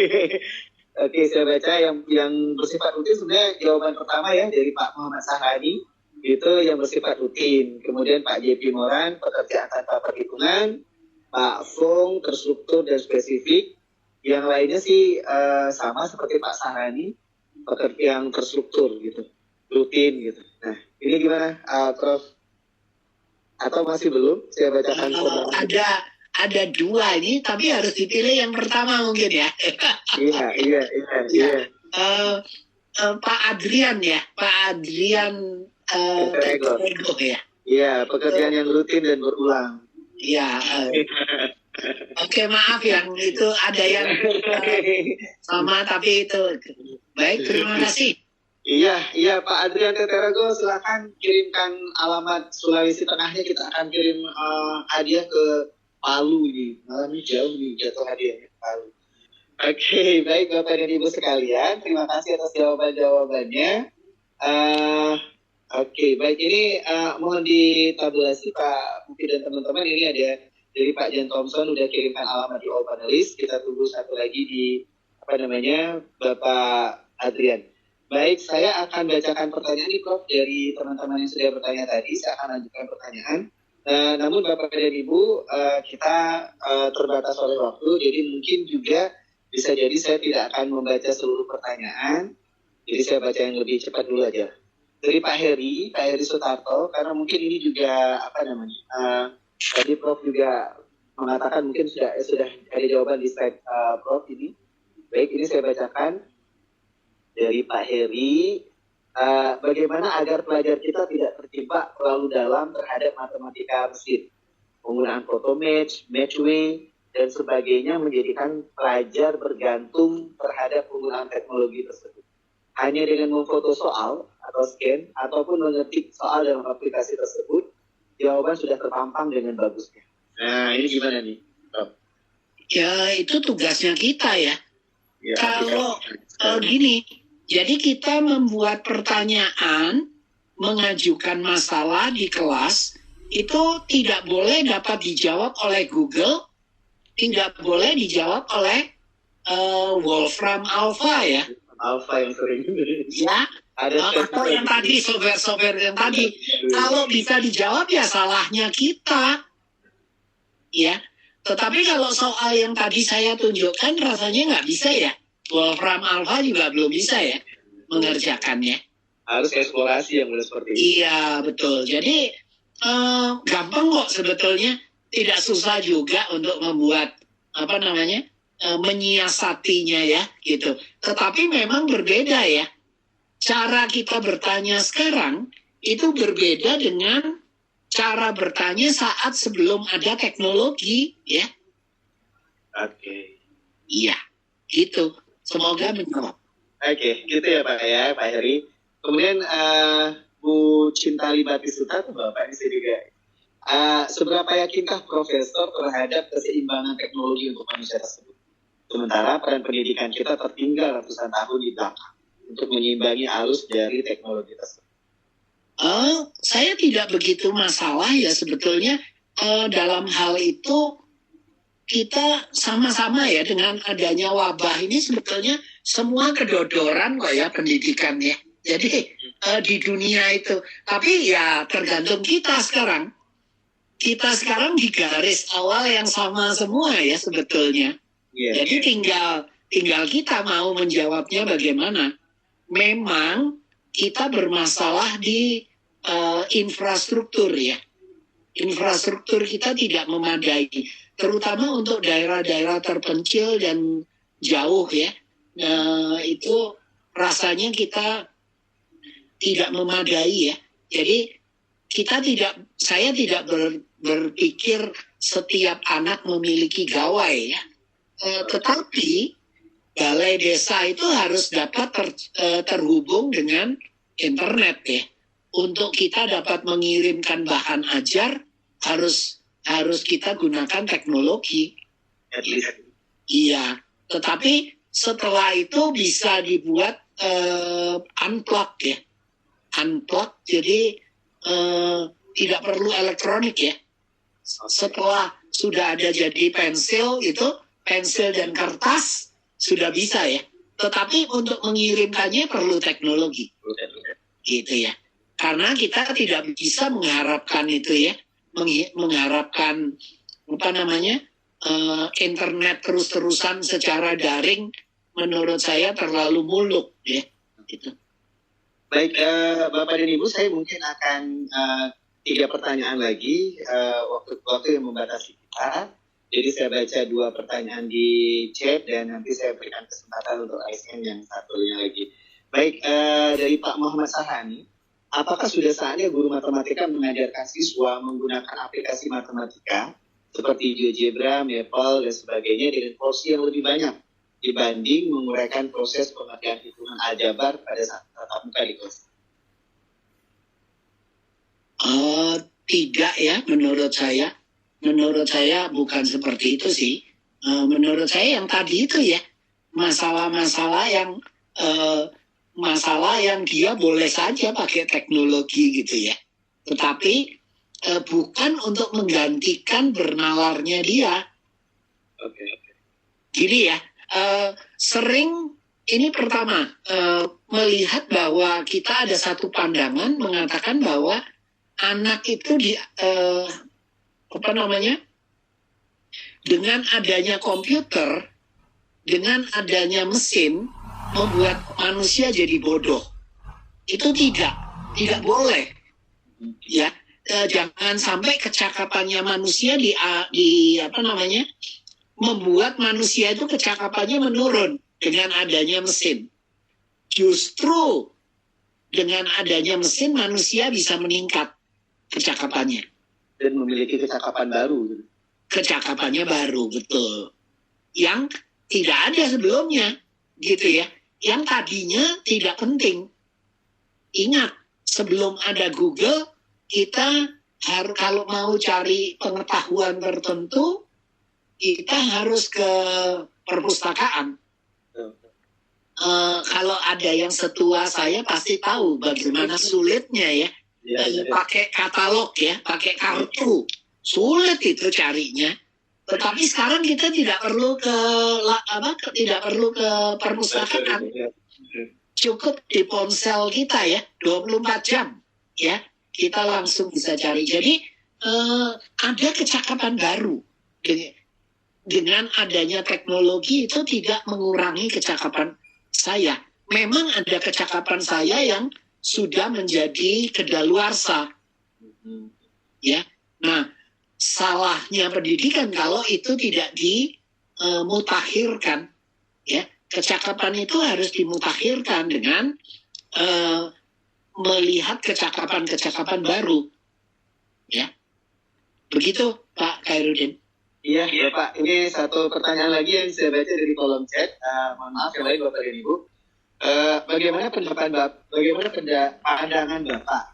Oke, saya baca yang bersifat rutin sebenarnya jawaban pertama ya dari Pak Muhammad Sahrani, itu yang bersifat rutin. Kemudian Pak JP Moran, pekerjaan tanpa perhitungan. Pak Fong, terstruktur dan spesifik. Yang lainnya sih sama seperti Pak Sahrani, yang terstruktur gitu, rutin gitu. Nah, ini gimana, Prof? Atau masih belum? Saya bacakan. Ada 2 ini, tapi harus dipilih yang pertama mungkin ya. Iya. Pak Adrian ya, Pak Adrian Ego ya. Iya, pekerjaan yang rutin dan berulang. Iya. Oke, maaf yang itu ada yang sama tapi itu. Baik, terima kasih. Iya Pak Adrian Teterego, silakan kirimkan alamat Sulawesi Tengahnya, kita akan kirim hadiah ke Palu ini. Malam ini jauh nih jatuh hadiahnya ke Palu. Oke, baik Bapak dan Ibu sekalian, terima kasih atas jawabannya. Oke, baik, ini mohon ditabulasi Pak Mufi dan teman-teman. Ini ada dari Pak Jan Thompson udah kirimkan alamat di all panelis. Kita tunggu satu lagi di Bapak Adrian. Baik, saya akan bacakan pertanyaan nih Prof dari teman-teman yang sudah bertanya tadi. Saya akan lanjutkan pertanyaan. Namun Bapak dan Ibu, kita terbatas oleh waktu, jadi mungkin juga bisa jadi saya tidak akan membaca seluruh pertanyaan. Jadi saya baca yang lebih cepat dulu aja. Dari Pak Heri Sutarto, karena mungkin ini juga tadi Prof juga mengatakan mungkin sudah ada jawaban di slide Prof ini. Baik, ini saya bacakan. Dari Pak Heri, bagaimana agar pelajar kita tidak terjebak terlalu dalam terhadap matematika mesin, penggunaan photomatch, matchway, dan sebagainya menjadikan pelajar bergantung terhadap penggunaan teknologi tersebut. Hanya dengan memfoto soal atau scan, ataupun mengetik soal dalam aplikasi tersebut, jawaban sudah terpampang dengan bagusnya. Nah, ini gimana nih, Prof? Ya, itu tugasnya kita ya. Kalau gini, jadi kita membuat pertanyaan, mengajukan masalah di kelas, itu tidak boleh dapat dijawab oleh Google, tidak boleh dijawab oleh Wolfram Alpha ya. Alpha yang sering Ya, ada atau yang tadi software yang tadi. Kalau bisa dijawab ya salahnya kita. Ya, tetapi kalau soal yang tadi saya tunjukkan rasanya nggak bisa ya. Wolfram Alpha juga belum bisa ya mengerjakannya. harus eksplorasi yang mulai seperti itu. Iya, betul. Jadi gampang kok sebetulnya. Tidak susah juga untuk membuat menyiasatinya ya gitu. Tetapi memang berbeda ya. Cara kita bertanya sekarang itu berbeda dengan cara bertanya saat sebelum ada teknologi ya. Oke. Iya, gitu. Semoga menjawab. Oke, gitu ya Pak Heri. Kemudian Bu Cinta Batistuta tuh Bapak di sini juga. Seberapa yakinkah Profesor terhadap keseimbangan teknologi untuk manusia tersebut? Sementara peran pendidikan kita tertinggal ratusan tahun di belakang untuk menyeimbangi arus dari teknologi tersebut. Saya tidak begitu masalah ya sebetulnya dalam hal itu kita sama-sama ya dengan adanya wabah ini sebetulnya semua kedodoran kok ya pendidikannya. Jadi di dunia itu, tapi ya tergantung kita sekarang. Kita sekarang di garis awal yang sama semua ya sebetulnya. Yeah. Jadi tinggal kita mau menjawabnya bagaimana. Memang kita bermasalah di infrastruktur ya. Infrastruktur kita tidak memadai, terutama untuk daerah-daerah terpencil dan jauh ya. Itu rasanya kita tidak memadai ya. Jadi saya tidak berpikir setiap anak memiliki gawai ya. Tetapi balai desa itu harus dapat terhubung dengan internet ya. Untuk kita dapat mengirimkan bahan ajar harus kita gunakan teknologi. Iya, tetapi setelah itu bisa dibuat unplug ya. Unplug jadi tidak perlu elektronik ya. Setelah sudah ada jadi pensil dan kertas sudah bisa ya. Tetapi untuk mengirimkannya perlu teknologi. Gitu ya. Karena kita tidak bisa mengharapkan itu ya, mengharapkan internet terus-terusan secara daring, menurut saya terlalu muluk ya. Gitu. Baik, Bapak dan Ibu, saya mungkin akan 3 pertanyaan lagi, waktu yang membatasi kita. Jadi saya baca 2 pertanyaan di chat dan nanti saya berikan kesempatan untuk ASN yang satunya lagi. Baik, dari Pak Muhammad Sahani. Apakah sudah saatnya guru matematika mengajarkan siswa menggunakan aplikasi matematika seperti GeoGebra, Maple, dan sebagainya dengan porsi yang lebih banyak dibanding menguraikan proses pengertian hitungan aljabar pada saat tatap muka di kelas? Tidak ya, menurut saya. Menurut saya bukan seperti itu sih. Menurut saya yang tadi itu ya, masalah-masalah yang dia boleh saja pakai teknologi gitu ya. Tetapi bukan untuk menggantikan bernalarnya dia. Oke. Gini ya, sering ini pertama melihat bahwa kita ada satu pandangan mengatakan bahwa anak itu dengan adanya komputer, dengan adanya mesin membuat manusia jadi bodoh. Itu tidak boleh. Ya, jangan sampai kecakapannya manusia membuat manusia itu kecakapannya menurun dengan adanya mesin. Justru dengan adanya mesin manusia bisa meningkat kecakapannya. Dan memiliki kecakapan baru. Kecakapannya baru, betul. Yang tidak ada sebelumnya, gitu ya. Yang tadinya tidak penting. Ingat, sebelum ada Google, kita kalau mau cari pengetahuan tertentu, kita harus ke perpustakaan. Kalau ada yang setua saya pasti tahu bagaimana sulitnya ya. Pakai katalog ya, pakai kartu. Sulit itu carinya. Tetapi sekarang kita tidak perlu ke perpustakaan. cukup di ponsel kita ya, 24 jam ya, kita langsung bisa cari. Jadi ada kecakapan baru dengan adanya teknologi itu tidak mengurangi kecakapan saya. Memang ada kecakapan saya yang sudah menjadi kedaluarsa. Ya. Nah, salahnya pendidikan kalau itu tidak dimutakhirkan. Ya, kecakapan itu harus dimutakhirkan dengan melihat kecakapan-kecakapan baru. Ya. Begitu Pak Khairuddin. Iya, Pak. Ini satu pertanyaan lagi yang saya baca dari kolom chat. Mohon maaf yang lain Bapak dan Ibu. Bagaimana pandangan Bapak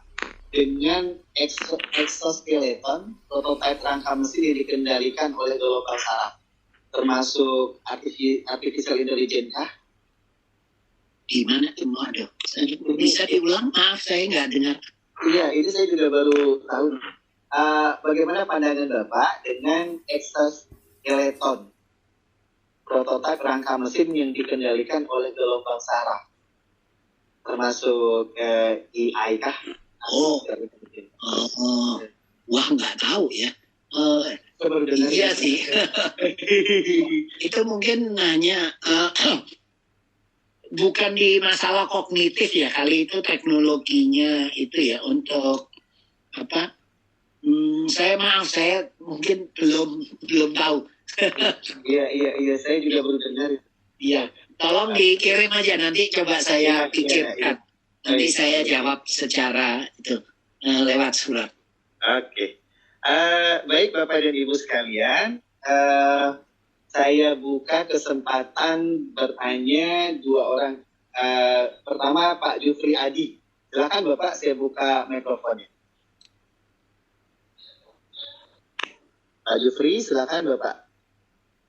dengan exoskeleton prototipe rangka mesin yang dikendalikan oleh gelombang saraf, termasuk artificial intelligence kah? Gimana tuh? Aduh, bisa diulang? Maaf, saya nggak dengar. Iya, ini saya juga baru tahu. Bagaimana pandangan Bapak dengan exoskeleton prototipe rangka mesin yang dikendalikan oleh gelombang saraf, termasuk AI kah? Wah, nggak tahu ya. Iya sih. Itu mungkin hanya bukan di masalah kognitif ya, kali itu teknologinya itu ya untuk apa? Saya mungkin belum tahu. Iya, saya juga baru dengar. Iya, tolong dikirim aja, nanti coba saya pikirkan. Nanti saya jawab secara itu lewat surat. Oke. Baik Bapak dan Ibu sekalian, saya buka kesempatan bertanya dua orang. Pertama Pak Jufri Adi. Silakan Bapak, saya buka mikrofonnya. Pak Jufri, silakan Bapak.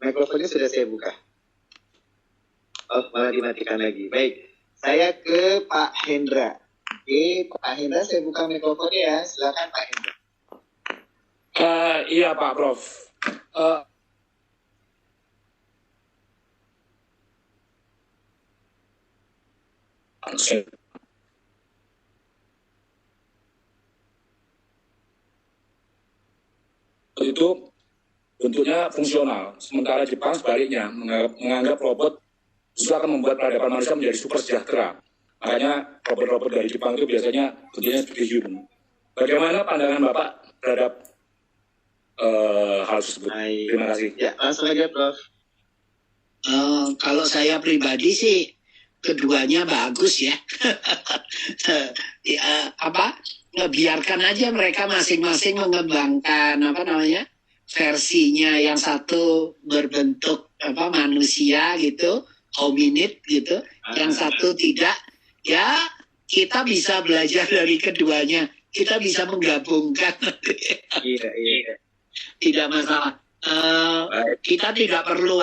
Mikrofonnya sudah saya buka. Oh, malah dimatikan lagi. Baik, saya ke Pak Hendra. Oke, Pak Hendra, saya buka mikrofonnya ya. Silakan Pak Hendra. Iya Pak Prof. Itu bentuknya fungsional, sementara Jepang sebaliknya menganggap robot justru akan membuat peradaban manusia menjadi super sejahtera. Makanya robot-robot dari Jepang itu biasanya bentuknya seperti human. Bagaimana pandangan Bapak terhadap hal tersebut? Terima kasih. Ya, langsung aja Prof. Kalau saya pribadi sih keduanya bagus ya. Biarkan aja mereka masing-masing mengembangkan versinya, yang satu berbentuk manusia gitu, hominid gitu, yang satu tidak. Ya, kita bisa belajar dari keduanya. Kita bisa menggabungkan. Iya. Tidak masalah. Kita tidak perlu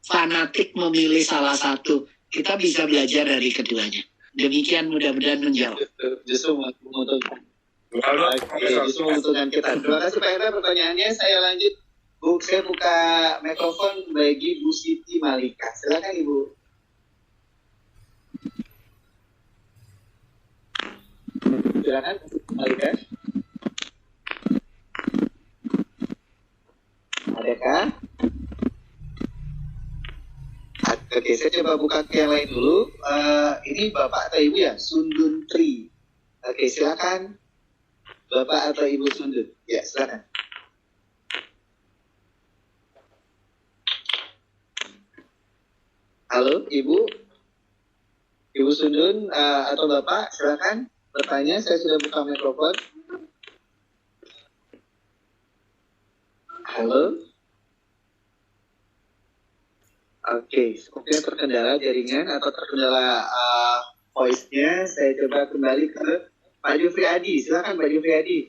fanatik memilih salah satu. Kita bisa belajar dari keduanya. Demikian mudah-mudahan menjawab. Justru menguntungkan. Justru menguntungkan kita. Terima kasih Pak Hendra pertanyaannya. Saya lanjut. Bu, saya buka mikrofon bagi Bu Siti Malika. Silakan Ibu. Silakan Bu Siti Malika. Adakah? Oke, saya coba buka ke yang lain dulu. Ini Bapak atau Ibu ya? Sundun Tri. Oke, silakan. Bapak atau Ibu Sundun. Ya, silakan. Halo, Ibu. Ibu Sundun atau Bapak, silakan bertanya. Saya sudah buka mikrofon. Halo. Oke, sepertinya terkendala jaringan atau terkendala voice-nya. Saya coba kembali ke Pak Jufri Adi. Silakan Pak Jufri Adi.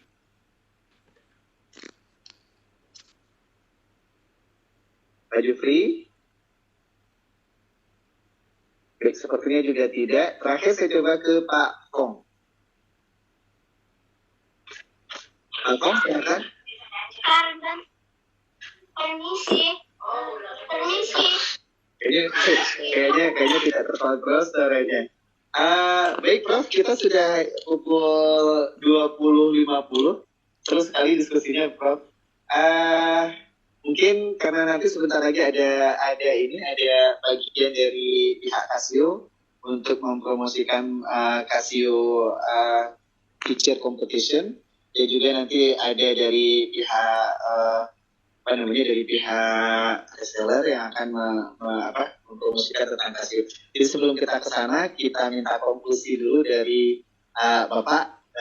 Pak Jufri? Baik, sepertinya juga tidak. Terakhir saya coba ke Pak Kong. Pak Kong, silakan. Permisi. Ini kayaknya tidak terkontrol suaranya. Baik Prof, kita sudah pukul 20.50. Terus sekali diskusinya Prof. Mungkin karena nanti sebentar lagi ada bagian dari pihak Casio untuk mempromosikan Casio Teacher Competition, dan juga nanti ada dari pihak dari pihak reseller yang akan mempromosikan tentang Casio. Jadi sebelum kita ke sana, kita minta konklusi dulu dari Bapak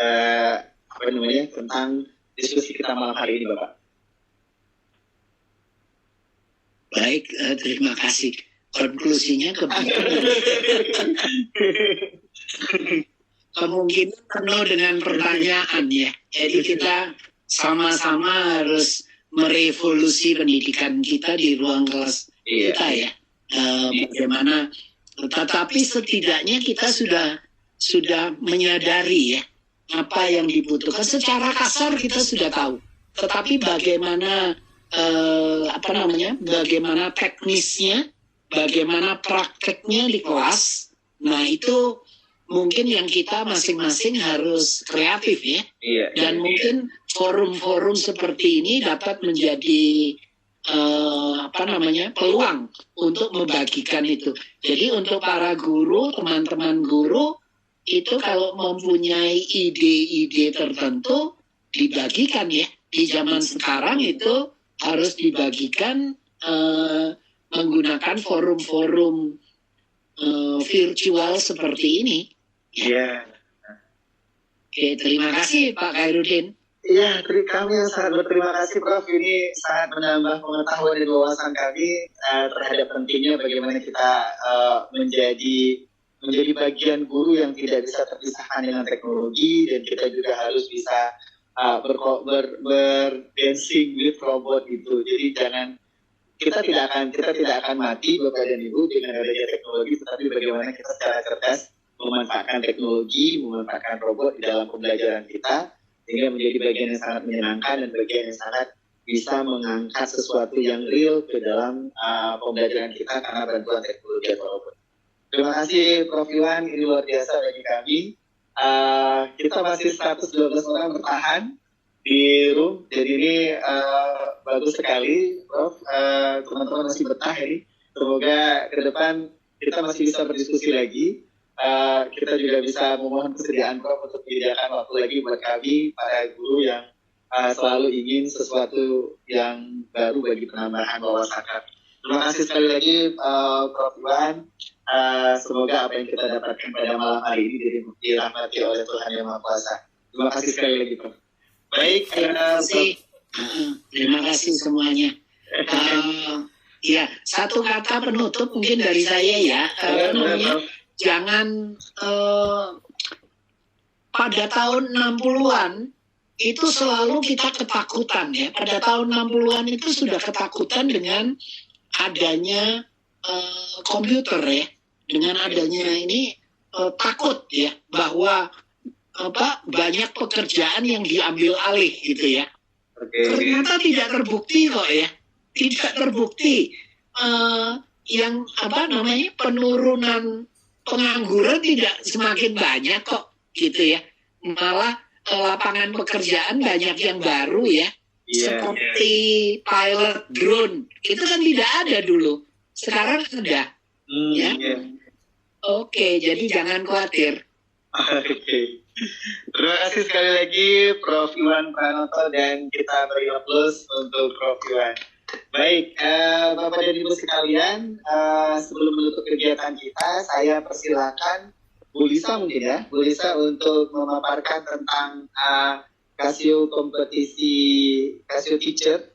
tentang diskusi kita malam hari ini, Bapak. Baik, terima kasih. Konklusinya kemungkinan penuh dengan pertanyaan ya. Jadi kita sama-sama harus merevolusi pendidikan kita di ruang kelas kita ya. Bagaimana? Tetapi setidaknya kita sudah menyadari ya apa yang dibutuhkan. Secara kasar kita sudah tahu. Tetapi bagaimana bagaimana teknisnya, bagaimana prakteknya di kelas. Nah itu mungkin yang kita masing-masing harus kreatif ya. Dan mungkin forum-forum seperti ini dapat menjadi peluang untuk membagikan itu. Jadi untuk para guru, teman-teman guru itu kalau mempunyai ide-ide tertentu dibagikan ya. Di zaman sekarang itu harus dibagikan menggunakan forum-forum virtual seperti ini. Iya. Oke, terima kasih Pak Khairuddin. Iya, kami yang sangat berterima kasih Prof. Ini sangat menambah pengetahuan dan wawasan kami terhadap pentingnya bagaimana kita menjadi bagian guru yang tidak bisa terpisahkan dengan teknologi, dan kita juga harus bisa berdancing with robot itu. Jadi kita tidak akan mati Bapak dan Ibu dengan adanya teknologi, tetapi bagaimana kita secara cerdas memanfaatkan teknologi, memanfaatkan robot di dalam pembelajaran kita, sehingga menjadi bagian yang sangat menyenangkan dan bagian yang sangat bisa mengangkat sesuatu yang real ke dalam pembelajaran kita karena bantuan teknologi atau robot. Terima kasih Prof. Iwan, ini luar biasa bagi kami. Kita masih 112 orang bertahan di room, jadi ini bagus sekali Prof. Teman-teman masih betah ini. Semoga ke depan kita masih bisa berdiskusi lagi. Kita juga bisa memohon kesediaan Prof untuk menyediakan waktu lagi buat kami para guru yang selalu ingin sesuatu yang baru bagi penambahan wawasan kami. Terima kasih sekali lagi Prof. Iwan. Semoga apa yang kita dapatkan pada malam hari ini dirahmati oleh Tuhan Yang Maha Kuasa. Terima kasih sekali lagi Prof. Baik, terima kasih semuanya. Ya, satu kata penutup mungkin dari saya ya. Jangan pada tahun 60-an itu selalu kita ketakutan ya. Pada tahun 60-an itu sudah ketakutan dengan adanya komputer ya. Dengan adanya ini takut ya bahwa banyak pekerjaan yang diambil alih gitu ya. Ternyata tidak terbukti kok ya. Tidak terbukti yang penurunan pengangguran tidak semakin banyak kok gitu ya. Malah lapangan pekerjaan banyak yang baru ya. Seperti pilot drone. Itu kan tidak ada dulu. Sekarang ada. Ya. Oke, jadi jangan khawatir. Oke. Terima kasih sekali lagi Prof. Iwan Pranoto, dan kita beri aplaus untuk Prof. Iwan. Baik, Bapak dan Ibu sekalian, sebelum menutup kegiatan kita, saya persilakan Bu Lisa mungkin ya, Bu Lisa untuk memaparkan tentang Casio kompetisi Casio Teacher